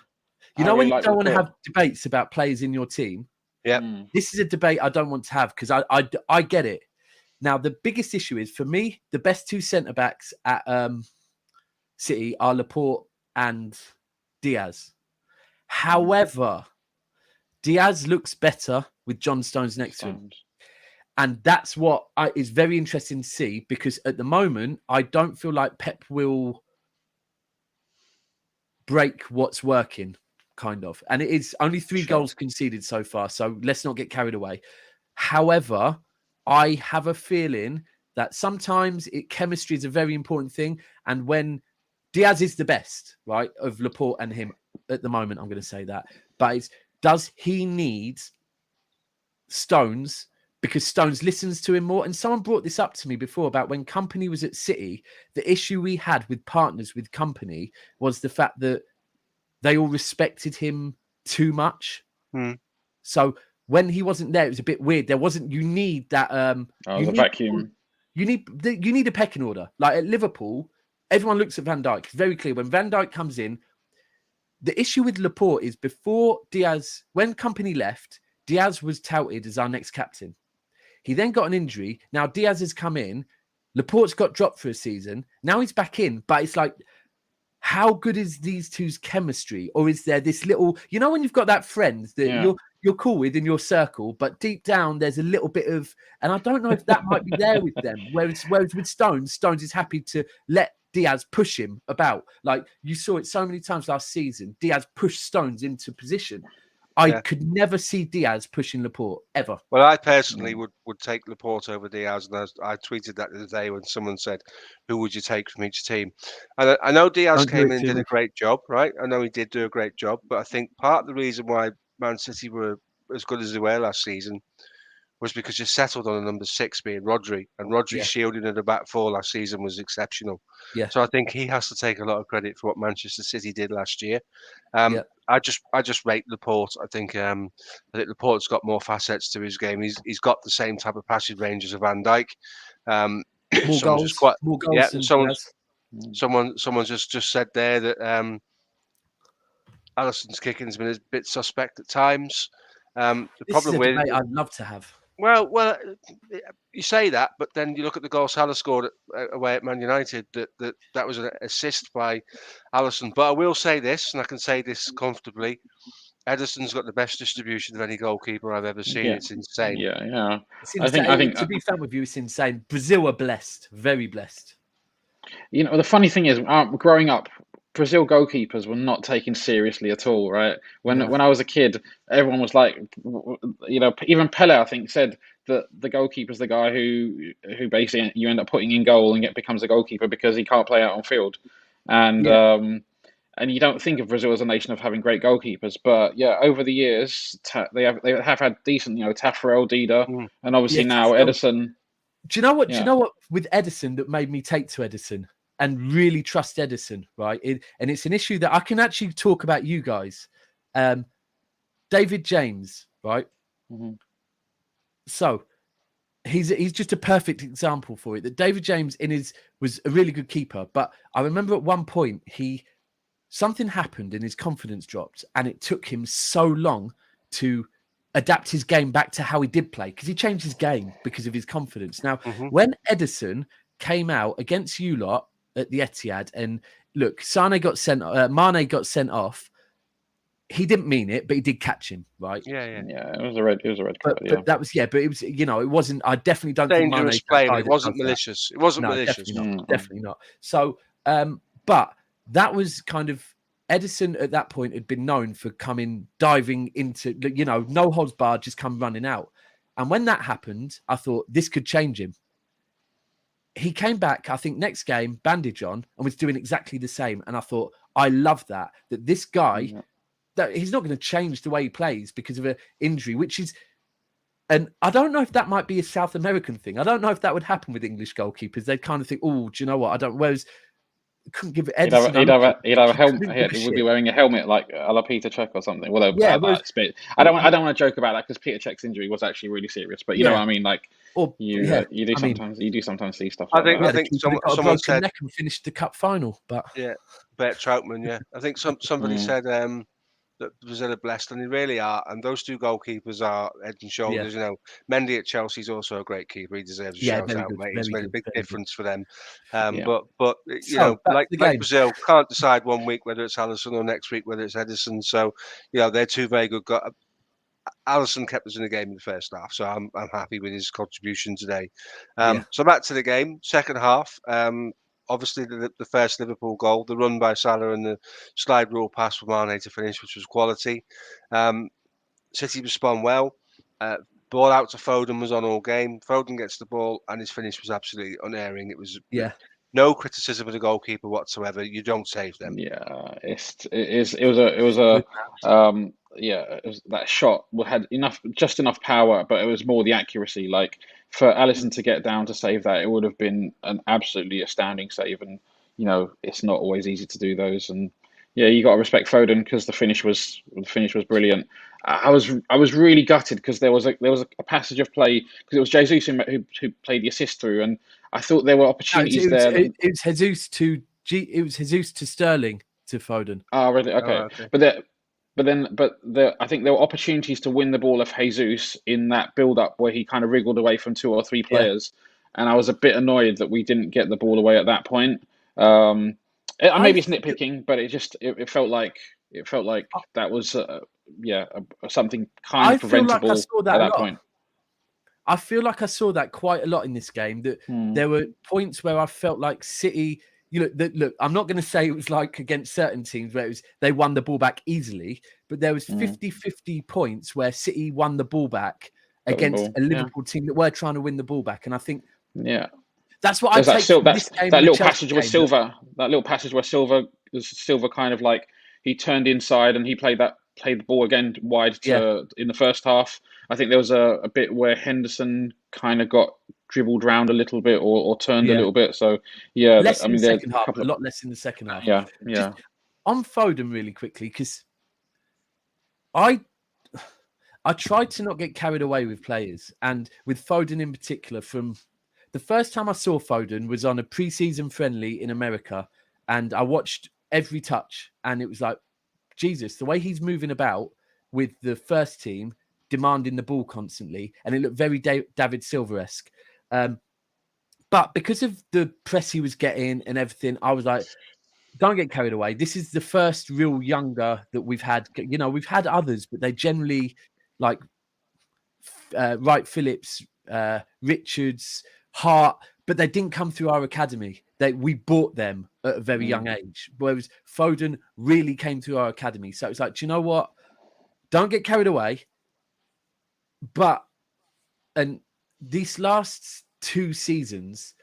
You I know when really you like don't want to Laporte. have debates about players in your team? Yeah. This is a debate I don't want to have because I get it. Now, the biggest issue is, for me, the best two centre-backs at City are Laporte and Diaz. However, Diaz looks better with John Stones next to him. And that's what is very interesting to see, because at the moment, I don't feel like Pep will break what's working, kind of. And it is only 3 goals conceded so far, so let's not get carried away. However, I have a feeling that sometimes chemistry is a very important thing. And when Diaz is the best, right, of Laporte and him at the moment, I'm going to say that. But does he need Stones? Because Stones listens to him more. And someone brought this up to me before about when Kompany was at City. The issue we had with partners with Kompany was the fact that they all respected him too much. So when he wasn't there, it was a bit weird. There wasn't. You need that. The vacuum. You need a pecking order. Like at Liverpool, everyone looks at Van Dijk. It's very clear when Van Dijk comes in. The issue with Laporte is before Diaz, when Kompany left, Diaz was touted as our next captain. He then got an injury. Now Diaz has come in. Laporte's got dropped for a season. Now he's back in, but it's like, how good is these two's chemistry? Or is there this little, when you've got that friend that you're cool with in your circle, but deep down there's a little bit of, and I don't know if that might be there with them. Whereas with Stones is happy to let Diaz push him about. Like you saw it so many times last season. Diaz pushed Stones into position. I could never see Diaz pushing Laporte ever. Well, I personally would take Laporte over Diaz, and I tweeted that the other day when someone said, "Who would you take from each team?" And I know Diaz came in and did a great job, right? I know he did do a great job, but I think part of the reason why Man City were as good as they were last season was because you settled on a number 6 being Rodri, and Rodri's shielding at the back 4 last season was exceptional. Yeah. So I think he has to take a lot of credit for what Manchester City did last year. I just rate Laporte. I think Laporte's got more facets to his game. He's got the same type of passing range as a Van Dijk. More goals. More goals. Yeah. Someone just said there that Alisson's kicking has been a bit suspect at times. The problem with I'd love to have. Well, you say that, but then you look at the goal Salah scored away at Man United. That was an assist by Alisson. But I will say this, and I can say this comfortably: Ederson's got the best distribution of any goalkeeper I've ever seen. It's insane. Yeah. It's insane. I think to be fair with you, it's insane. Brazil are blessed, very blessed. The funny thing is, growing up, Brazil goalkeepers were not taken seriously at all, right? When I was a kid, everyone was like, even Pele, I think, said that the goalkeeper's the guy who basically you end up putting in goal and becomes a goalkeeper because he can't play out on field. And and you don't think of Brazil as a nation of having great goalkeepers, but over the years they have had decent, Tafarel, Dida, and obviously now Ederson. Do you know what? Do you know what with Ederson that made me take to Ederson and really trust Ederson, right? And it's an issue that I can actually talk about you guys. David James, right? Mm-hmm. So he's just a perfect example for it. That David James was a really good keeper, but I remember at one point something happened and his confidence dropped, and it took him so long to adapt his game back to how he did play, because he changed his game because of his confidence. Now, when Ederson came out against you lot at the Etihad, and look, Mane got sent off. He didn't mean it, but he did catch him, right? Yeah. It was a red card. But that was but it was it wasn't. I definitely don't think dangerous play. It wasn't malicious. It wasn't malicious. Definitely not. So, but that was kind of Ederson at that point had been known for diving into, no holds barred, just come running out. And when that happened, I thought this could change him. He came back, I think, next game, bandage on, and was doing exactly the same. And I thought, I love that this guy, that he's not going to change the way he plays because of an injury, which is And I don't know if that might be a South American thing. I don't know if that would happen with English goalkeepers. They'd kind of think, oh, do you know what? I don't. Whereas couldn't give it Edison. He'd have a helmet. Couldn't give a He would be shit. wearing a helmet like a la Peter Cech or something. Although Yeah, that's bit, I don't want to joke about that because Peter Cech's injury was actually really serious. But you know what I mean, like you do sometimes see stuff like that. I think someone said neck and finished the cup final, but Bert Troutman. Yeah, I think somebody said that Brazil are blessed, and they really are. And those two goalkeepers are head and shoulders. You know, Mendy at Chelsea is also a great keeper. He deserves a shout out, mate. He's made a big difference for them. But you know, like Brazil, can't decide one week whether it's Alisson or next week whether it's Edison. So you know, they're two very good. Alisson kept us in the game in the first half, so I'm happy with his contribution today. So back to the game, second half. Obviously, the first Liverpool goal, the run by Salah and the slide rule pass for Mane to finish, which was quality. City respond well. Ball out to Foden was on all game. Foden gets the ball and his finish was absolutely unerring. It was no criticism of the goalkeeper whatsoever. You don't save them. That shot had just enough power, but it was more the accuracy. Like for Alisson to get down to save that, it would have been an absolutely astounding save. And you know, it's not always easy to do those. And yeah, you got to respect Foden because the finish was brilliant. I was really gutted because there was a passage of play because it was Jesus who played the assist through, and I thought there were opportunities there. It was Jesus to Sterling to Foden. Oh, really? Okay. I think there were opportunities to win the ball of Jesus in that build-up where he kind of wriggled away from two or three players, and I was a bit annoyed that we didn't get the ball away at that point. Maybe it's nitpicking, but it felt like that was something kind of preventable at that point. I feel like I saw that quite a lot in this game. That there were points where I felt like City. Look, I'm not going to say it was like against certain teams where they won the ball back easily, but there was 50-50 points where City won the ball back against a Liverpool team that were trying to win the ball back, and I think that's what I take from this game. That little passage with Silva. That little passage where Silva kind of like he turned inside and he played the ball again wide in the first half. I think there was a bit where Henderson kind of got dribbled round a little bit or turned a little bit. So a lot less in the second half. Yeah. Just on Foden really quickly, because I tried to not get carried away with players, and with Foden in particular. From the first time I saw Foden was on a pre-season friendly in America, and I watched every touch, and it was like, Jesus, the way he's moving about with the first team, demanding the ball constantly, and it looked very David Silva-esque. But because of the press he was getting and everything, I was like, don't get carried away. This is the first real younger that we've had. You know, we've had others, but they generally like Wright Phillips, Richards, Hart, but they didn't come through our academy. We bought them at a very young age, whereas Foden really came through our academy. So it's like, do you know what? Don't get carried away. And these last 2 seasons,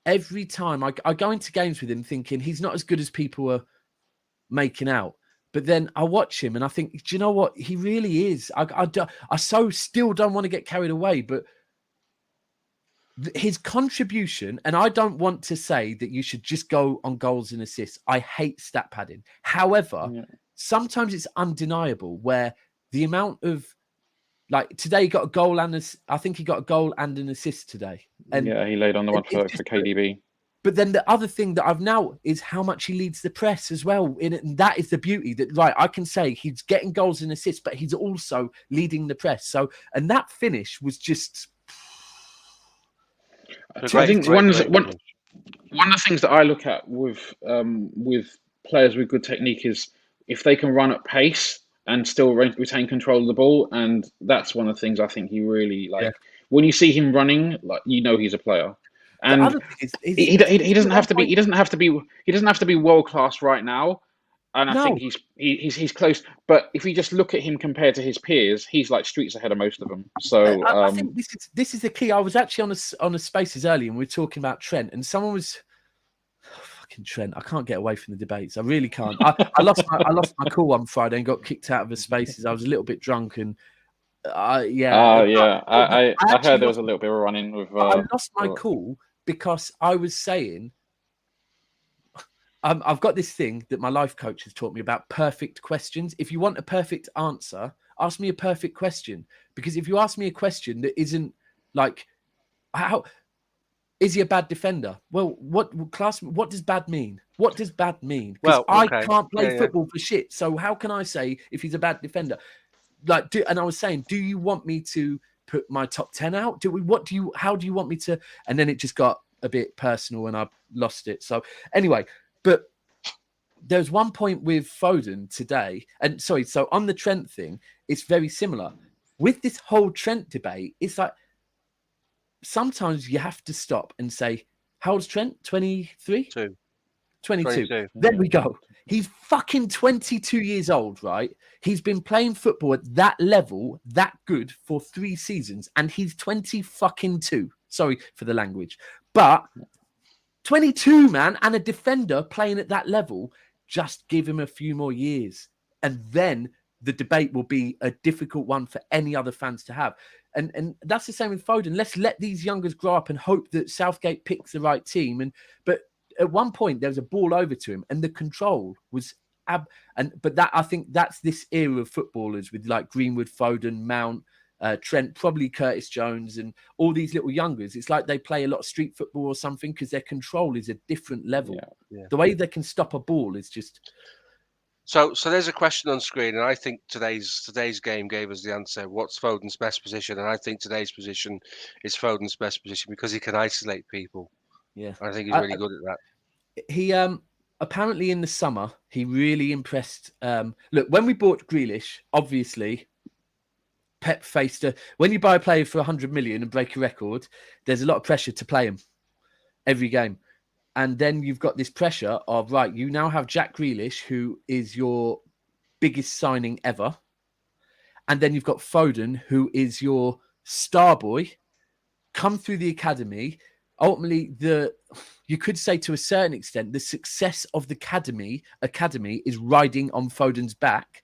every time I go into games with him thinking he's not as good as people are making out. But then I watch him and I think, do you know what? He really is. I still don't want to get carried away, but his contribution, and I don't want to say that you should just go on goals and assists. I hate stat padding. However, sometimes it's undeniable where the amount of, like today he got a goal I think he got a goal and an assist today. And he laid on the one for KDB. But then the other thing that I've now is how much he leads the press as well. And that is the beauty that, I can say he's getting goals and assists, but he's also leading the press. So, and that finish was just... I think one of the things that I look at with players with good technique is if they can run at pace and still retain control of the ball, and that's one of the things I think he really like. When you see him running, like he's a player, and he doesn't have to be world class right now. And I think he's close. But if you just look at him compared to his peers, he's like streets ahead of most of them. So I think this is the key. I was actually on a Spaces earlier, and we were talking about Trent, and someone was fucking Trent. I can't get away from the debates. I really can't. I lost my call on Friday and got kicked out of the Spaces. I was a little bit drunk, and Yeah. Yeah. I actually heard there was a little bit of a run-in with. I lost my cool because I was saying, I've got this thing that my life coach has taught me about perfect questions. If you want a perfect answer, ask me a perfect question. Because if you ask me a question that isn't like, how is he a bad defender? Well, what does bad mean? What does bad mean? Because Well, I okay. can't play Yeah. football for shit. So how can I say if he's a bad defender? Like, and I was saying, do you want me to put my top 10 out? How do you want me to? And then it just got a bit personal and I lost it. So anyway, but there's one point with Foden today. And sorry, so on the Trent thing, it's very similar. With this whole Trent debate, it's like, sometimes you have to stop and say, how old's Trent? 23? 22. There we go. He's fucking 22 years old, right? He's been playing football at that level, that good for 3 seasons, and he's 20 fucking 2. Sorry for the language. But 22, man, and a defender playing at that level, just give him a few more years. And then the debate will be a difficult one for any other fans to have. And that's the same with Foden. Let's let these youngers grow up and hope that Southgate picks the right team. But at one point there was a ball over to him, and the control was but that, I think that's this era of footballers with like Greenwood, Foden, Mount, Trent, probably Curtis Jones, and all these little youngers. It's like they play a lot of street football or something because their control is a different level. Yeah. The way they can stop a ball is just. So there's a question on screen, and I think today's game gave us the answer. What's Foden's best position? And I think today's position is Foden's best position because he can isolate people. Yeah, I think he's really good at that. He apparently in the summer he really impressed. Look, when we bought Grealish, obviously Pep faced when you buy a player for 100 million and break a record, there's a lot of pressure to play him every game. And then you've got this pressure of, right, you now have Jack Grealish, who is your biggest signing ever. And then you've got Foden, who is your star boy, come through the academy. Ultimately, you could say to a certain extent, the success of the academy is riding on Foden's back.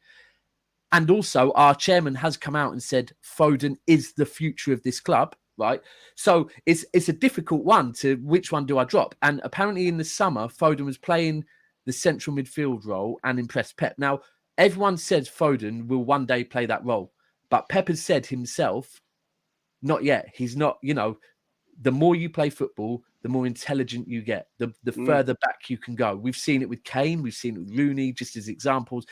And also our chairman has come out and said, Foden is the future of this club. Right. So it's a difficult one to which one do I drop? And apparently in the summer, Foden was playing the central midfield role and impressed Pep. Now, everyone says Foden will one day play that role, but Pep has said himself, not yet. He's not, the more you play football, the more intelligent you get, the further back you can go. We've seen it with Kane. We've seen it with Rooney, just as examples.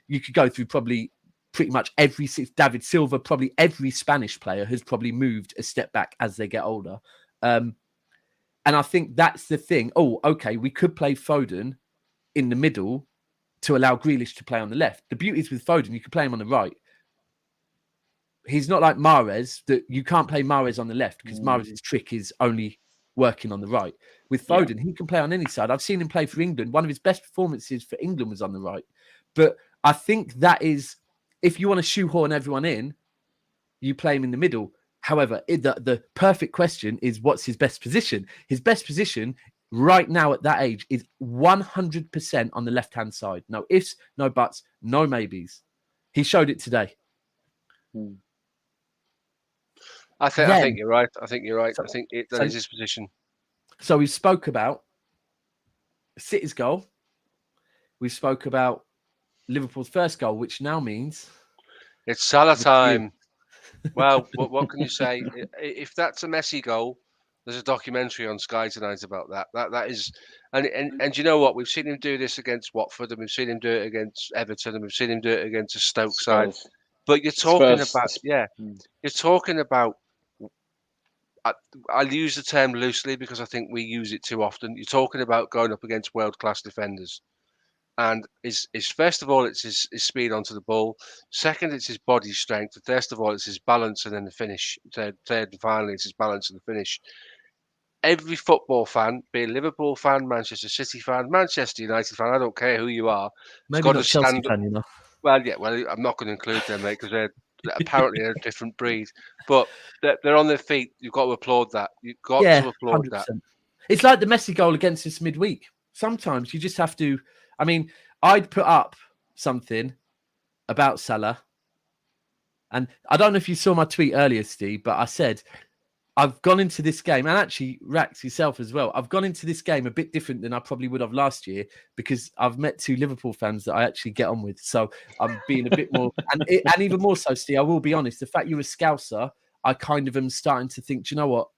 You could go through probably pretty much David Silva, probably every Spanish player has probably moved a step back as they get older. And I think that's the thing. Oh, okay, we could play Foden in the middle to allow Grealish to play on the left. The beauty is with Foden, you can play him on the right. He's not like Mahrez, that you can't play Mahrez on the left because Mahrez's trick is only working on the right. With Foden, he can play on any side. I've seen him play for England. One of his best performances for England was on the right. But I think that is, if you want to shoehorn everyone in, you play him in the middle. However, the perfect question is, what's his best position? His best position right now at that age is 100% on the left-hand side. No ifs, no buts, no maybes. He showed it today. I think you're right. I think you're right. I think that is his position. So we spoke about City's goal. We spoke about Liverpool's first goal, which now means it's Salah time. Well, what can you say? If that's a Messi goal, there's a documentary on Sky tonight about that. That is, and you know what? We've seen him do this against Watford, and we've seen him do it against Everton, and we've seen him do it against a Stoke side. But you're talking about, you're talking about. I'll use the term loosely because I think we use it too often. You're talking about going up against world-class defenders. And is first of all, it's his speed onto the ball. Second, it's his body strength. First of all, it's his balance, and then the finish. Third, and finally, it's his balance and the finish. Every football fan, be a Liverpool fan, Manchester City fan, Manchester United fan, I don't care who you are. Maybe not Chelsea fan, Well, I'm not going to include them, mate, because they're apparently a different breed. But they're on their feet. You've got to applaud that. You've got to applaud 100%. That. It's like the Messi goal against us midweek. Sometimes you just have to. I mean, I'd put up something about Salah And I don't know if you saw my tweet earlier, Steve, but I said I've gone into this game, and actually Rax yourself as well. I've gone into this game a bit different than I probably would have last year because I've met 2 Liverpool fans that I actually get on with. So I'm being a bit more, and even more so, Steve, I will be honest, the fact you're a Scouser, I kind of am starting to think, do you know what?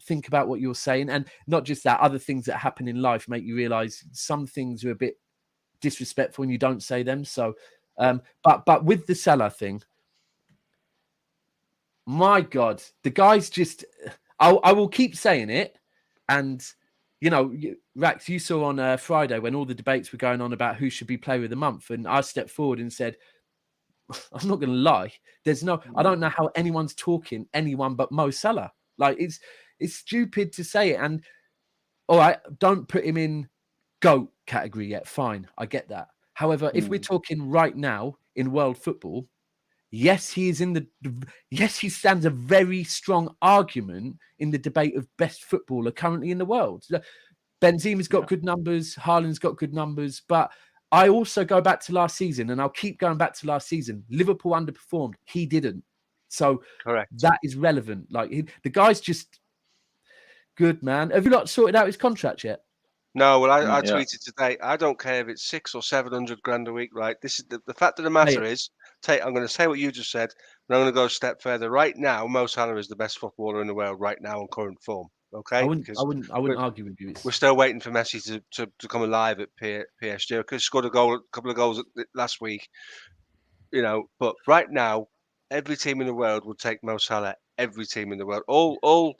Think about what you're saying. And not just that, other things that happen in life make you realise some things are a bit disrespectful when you don't say them. So, but with the Salah thing, my God, the guy's just, I will keep saying it. And, you know, Rax, you saw on Friday when all the debates were going on about who should be player of the month. And I stepped forward and said, I'm not going to lie. I don't know how anyone's talking anyone but Mo Salah. Like, it's stupid to say it. And, all right, don't put him in GOAT category yet. Fine, I get that. However, if we're talking right now in world football, yes, he stands a very strong argument in the debate of best footballer currently in the world. Benzema's got good numbers, Haaland's got good numbers, but I also go back to last season, and I'll keep going back to last season. Liverpool underperformed. He didn't. So Correct. That is relevant. Like the guy's just good, man. Have you not sorted out his contract yet? No, well, I tweeted today. I don't care if it's 600 or 700 grand a week, right? This is the fact of the matter is. I'm going to say what you just said, but I'm going to go a step further. Right now, Mo Salah is the best footballer in the world right now in current form. Okay, I wouldn't argue with you. We're still waiting for Messi to come alive at PSG because scored a couple of goals last week. You know, but right now, every team in the world would take Mo Salah. Every team in the world. All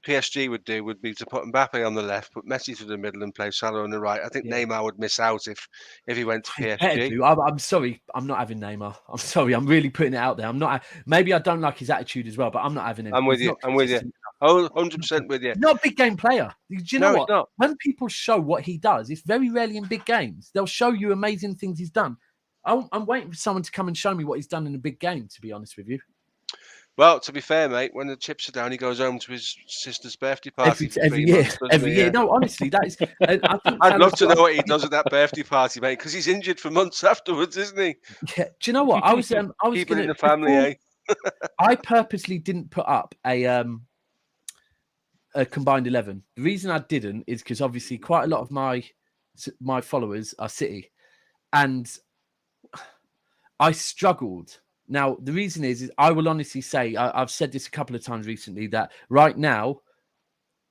PSG would do would be to put Mbappe on the left, put Messi through the middle, and play Salah on the right. I think Neymar would miss out if he went to PSG. I'm sorry, I'm not having Neymar. I'm sorry, I'm really putting it out there. I'm not. Maybe I don't like his attitude as well, but I'm not having him. I'm with you. I'm with you. Oh, 100% with you. Not a big game player. Do you know what? Not. When people show what he does, it's very rarely in big games. They'll show you amazing things he's done. I'm waiting for someone to come and show me what he's done in a big game, to be honest with you. Well, to be fair, mate, when the chips are down, he goes home to his sister's birthday party every year. Every year. No, honestly, that is. I'd love to know what he does at that birthday party, mate, because he's injured for months afterwards, isn't he? Yeah. Do you know what? I was keeping in the family, I purposely didn't put up a combined 11. The reason I didn't is because obviously quite a lot of my followers are City, and I struggled. Now, the reason is I will honestly say, I've said this a couple of times recently, that right now,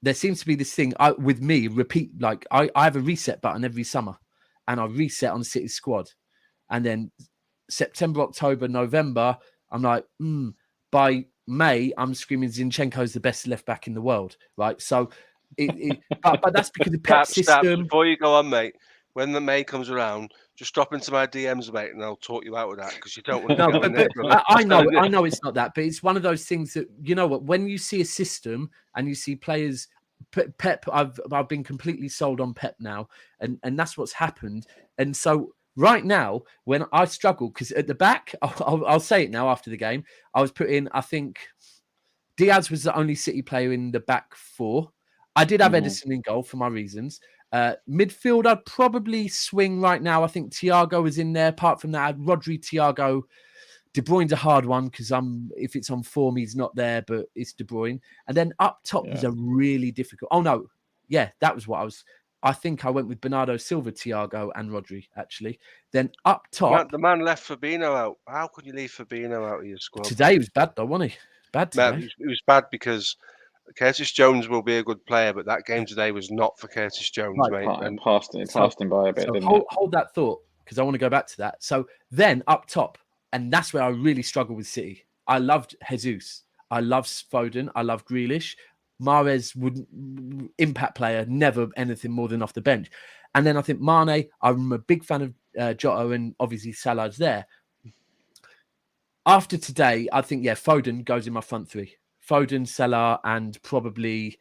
there seems to be this thing with me, I have a reset button every summer, and I reset on City's squad. And then September, October, November, I'm like, by May, I'm screaming Zinchenko's the best left back in the world, right? So, but that's because the Pep system. Before you go on, mate, when the May comes around, just drop into my DMs, mate, and I'll talk you out of that because you don't want to. I know it's not that, but it's one of those things that, you know what, when you see a system and you see players, Pep, I've been completely sold on Pep now, and that's what's happened. And so right now, when I struggle, because at the back, I'll say it now after the game, I was put in, I think Diaz was the only City player in the back four. I did have Edison in goal for my reasons. Midfield, I'd probably swing right now. I think Thiago was in there. Apart from that, I had Rodri, Thiago. De Bruyne's a hard one because if it's on form, he's not there, but it's De Bruyne. And then up top was a really difficult. Oh, no. Yeah, that was what I think I went with Bernardo Silva, Thiago, and Rodri, actually. Then up top. The man left Fabinho out. How could you leave Fabinho out of your squad? Today was bad, though, wasn't he? Bad today. It was bad because Curtis Jones will be a good player, but that game today was not for Curtis Jones, mate. And passed him by a bit, didn't it? Hold that thought, because I want to go back to that. So then up top, and that's where I really struggle with City. I loved Jesus. I love Foden. I love Grealish. Mahrez wouldn't impact player, never anything more than off the bench. And then I think Mane, I'm a big fan of Jota, and obviously Salah's there. After today, I think, Foden goes in my front three. Foden, Salah, and probably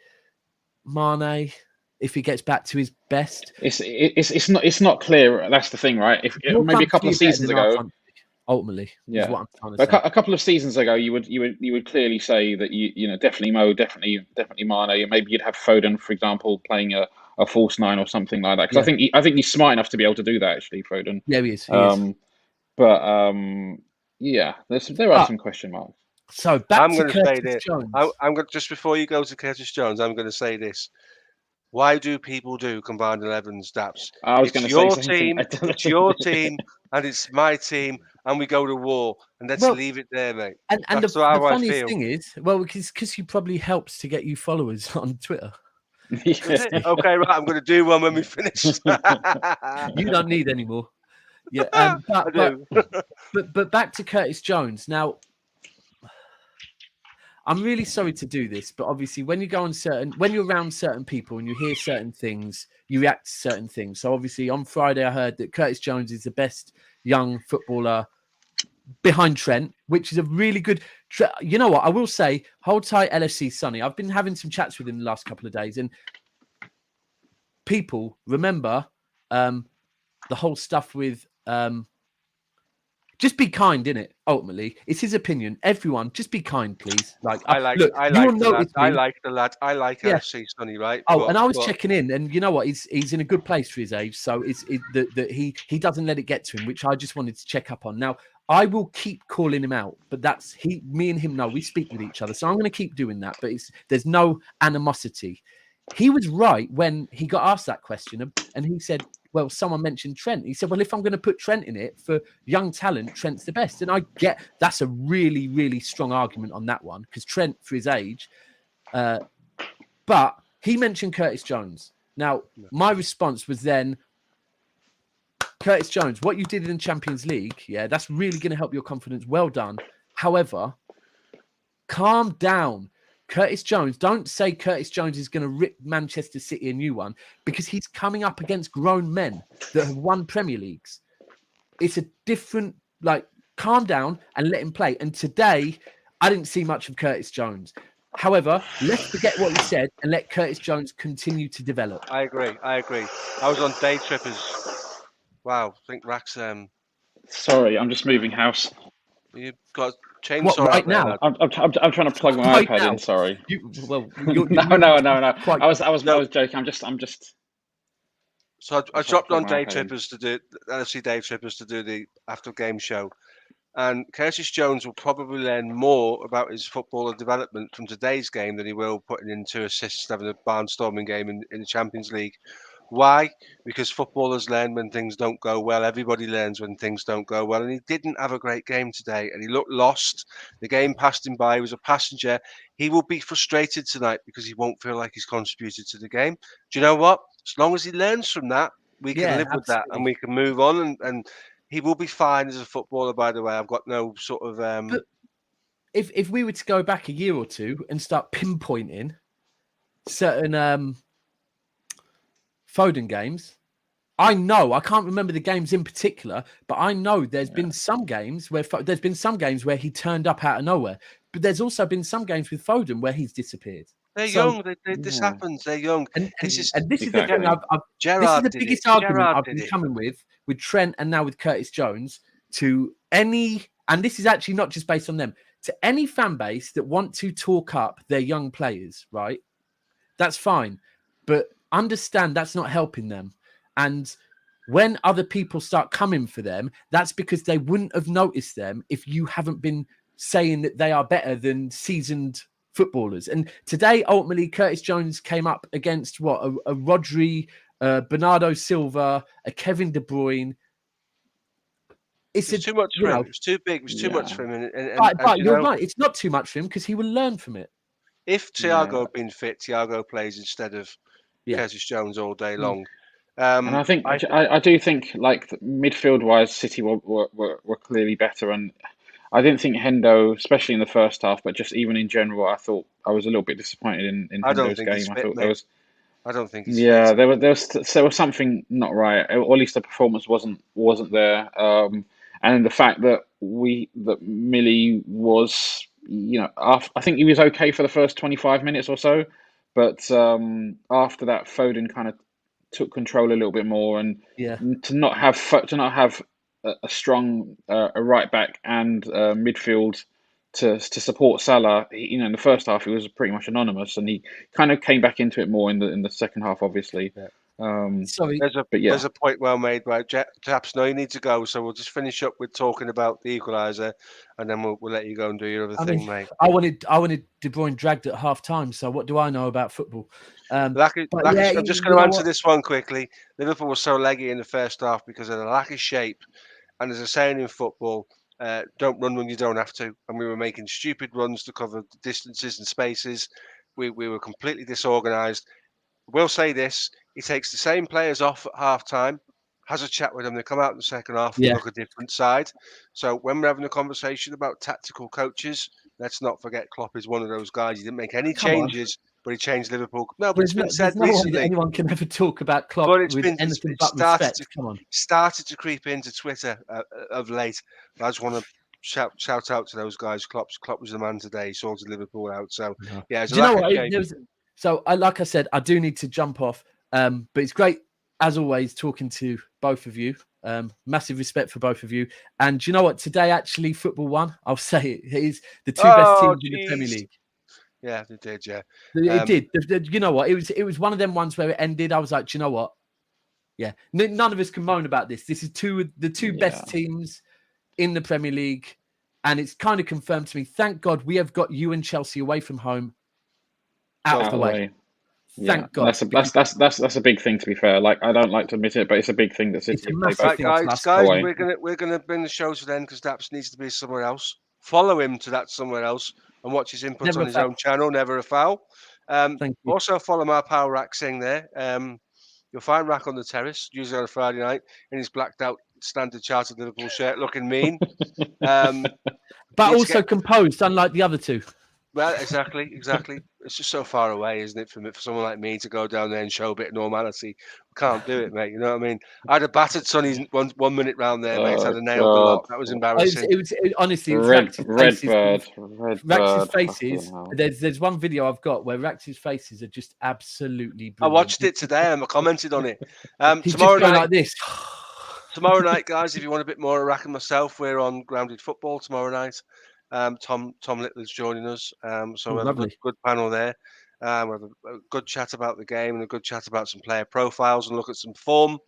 Mane if he gets back to his best. It's not clear. That's the thing, right? If maybe a couple of seasons ago, ultimately, is what I'm trying to say. A couple of seasons ago, you would clearly say that you know definitely Mo, definitely Mane, and maybe you'd have Foden, for example, playing a false nine or something like that. Because I think he's smart enough to be able to do that. Actually, Foden. Yeah, he is. Yeah, there are some question marks. So back I'm to going to say Curtis this. Jones. I'm going just before you go to Curtis Jones, I'm going to say this. Why do people do combined 11s, Daps? I was going to say something. It's your team, and it's my team, and we go to war, and let's Well, leave it there, mate. and That's the how I funniest feel. thing is, well, because he probably helps to get you followers on Twitter. Is it? Okay, right. I'm going to do one when we finish. You don't need any more. Yeah, I but do. back to Curtis Jones. Now, I'm really sorry to do this, but obviously when you're around certain people and you hear certain things, you react to certain things. So obviously on Friday I heard that Curtis Jones is the best young footballer behind Trent, which is a really good. You know what? I will say, hold tight, LFC Sonny. I've been having some chats with him the last couple of days, and people remember the whole stuff with just be kind, innit? Ultimately, it's his opinion. Everyone, just be kind, please. Like, look, you'll notice me. I like the lad. I like Yeah. LFC Sonny, right? Oh, and I was checking in, and you know what? He's in a good place for his age, so that he doesn't let it get to him, which I just wanted to check up on. Now, I will keep calling him out, but me and him know we speak with each other, so I'm going to keep doing that. But there's no animosity. He was right when he got asked that question, and he said, well, someone mentioned Trent. He said, well, if I'm going to put Trent in it for young talent, Trent's the best. And I get that's a really, really strong argument on that one because Trent, for his age, but he mentioned Curtis Jones. Now, my response was then, Curtis Jones, what you did in the Champions League, yeah, that's really going to help your confidence. Well done. However, calm down. Curtis Jones, don't say Curtis Jones is going to rip Manchester City a new one because he's coming up against grown men that have won Premier Leagues. It's a different, calm down and let him play. And today, I didn't see much of Curtis Jones. However, let's forget what he said and let Curtis Jones continue to develop. I agree. I was on Day Trippers. Wow, I think Rax. Sorry, I'm just moving house. You've got a chainsaw What, right out there, now? lad. I'm trying to plug my Right iPad now? in. Sorry. No. I was joking. I'm just. So I I'll dropped plug on my Day iPad in. Trippers to do LFC Day Trippers to do the after game show, and Curtis Jones will probably learn more about his footballer development from today's game than he will putting in 2 assists having a barnstorming game in the Champions League. Why? Because footballers learn when things don't go well. Everybody learns when things don't go well. And he didn't have a great game today. And he looked lost. The game passed him by. He was a passenger. He will be frustrated tonight because he won't feel like he's contributed to the game. Do you know what? As long as he learns from that, we can live with that and we can move on. And he will be fine as a footballer, by the way. I've got no sort of... But if we were to go back a year or two and start pinpointing certain... Foden games. I can't remember the games in particular, but I know there's been some games where he turned up out of nowhere. But there's also been some games with Foden where he's disappeared. They're young. This happens. They're young. And this is exactly. the thing. This is the biggest argument I've been coming with Trent and now with Curtis Jones to any, and this is actually not just based on them, to any fan base that want to talk up their young players, right? That's fine. But understand that's not helping them. And when other people start coming for them, that's because they wouldn't have noticed them if you haven't been saying that they are better than seasoned footballers. And today, ultimately, Curtis Jones came up against a Rodri, Bernardo Silva, a Kevin De Bruyne. It's too much for him. It's too big. It was too much for him. But you're right. It's not too much for him because he will learn from it. If Thiago had been fit, Thiago plays instead of Curtis Jones all day long. And I think I do think midfield wise, City were clearly better, and I didn't think Hendo, especially in the first half, but just even in general, I thought I was a little bit disappointed in Hendo's game. I thought there was. I don't think he's fit. there was something not right, or at least the performance wasn't there. And the fact that Millie was, I think he was okay for the first 25 minutes or so, but after that, Foden kind of took control a little bit more, and to not have a strong right back and midfield to support Salah. In the first half, he was pretty much anonymous, and he kind of came back into it more in the second half, obviously. Sorry. There's a point well made by Daps. No, you need to go. So we'll just finish up with talking about the equaliser, and then we'll let you go and do your other thing, mate. I wanted De Bruyne dragged at half time. So what do I know about football? I'm just going to answer this one quickly. Liverpool was so leggy in the first half because of the lack of shape. And as a saying in football, don't run when you don't have to. And we were making stupid runs to cover distances and spaces. We were completely disorganised. We'll say this: he takes the same players off at half time, has a chat with them. They come out in the second half and look a different side. So when we're having a conversation about tactical coaches, let's not forget Klopp is one of those guys. He didn't make any changes, but he changed Liverpool. No, but it's been said recently. Anyone can ever talk about Klopp with anything but respect. Come on. Started to creep into Twitter of late. I just want to shout out to those guys. Klopp was the man today. He sorted Liverpool out. So yeah, do you know what? So like I said, I do need to jump off. But it's great as always talking to both of you. Massive respect for both of you. And do you know what? Today actually football won. I'll say it is the two best teams in the Premier League. Yeah, they did. Yeah, it did. You know what? It was one of them ones where it ended. I was like, do you know what? Yeah, none of us can moan about this. This is the two best teams in the Premier League, and it's kind of confirmed to me. Thank God we have got you and Chelsea away from home, out of the way. Thank God. That's a big thing. To be fair, like I don't like to admit it, but it's a big thing that City. Guys, we're gonna bring the show to them because Daps needs to be somewhere else. Follow him to that somewhere else and watch his inputs on his own channel. Never a foul. Also follow my pal Rack Singh there. You'll find Rack on the terrace, usually on a Friday night, in his blacked out Standard Chartered Liverpool shirt, looking mean. But also composed, unlike the other two. Well, exactly. It's just so far away, isn't it, for someone like me to go down there and show a bit of normality? We can't do it, mate. You know what I mean? I'd have battered Sonny's 1 minute round there, mate. I'd have nailed the lot. That was embarrassing. Honestly, it was Rax's faces. There's one video I've got where Rax's faces are just absolutely brilliant. I watched it today and I commented on it. He's tomorrow night, like this. Tomorrow night, guys, if you want a bit more of Rack and myself, we're on Grounded Football tomorrow night. Tom Littler's joining us, so we have a good panel there. We have a good chat about the game and a good chat about some player profiles and look at some form.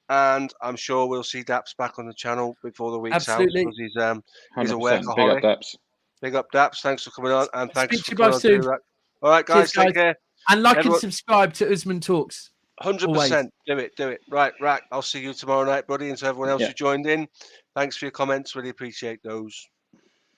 And I'm sure we'll see Daps back on the channel before the week's out because he's a workaholic. Big up Daps. Big up Daps. Thanks for coming on and thanks for coming on soon. All right, guys, take care. And and subscribe to Usman Talks. 100%. Do it. Right, Rack. I'll see you tomorrow night, buddy, and to everyone else who joined in. Thanks for your comments. Really appreciate those.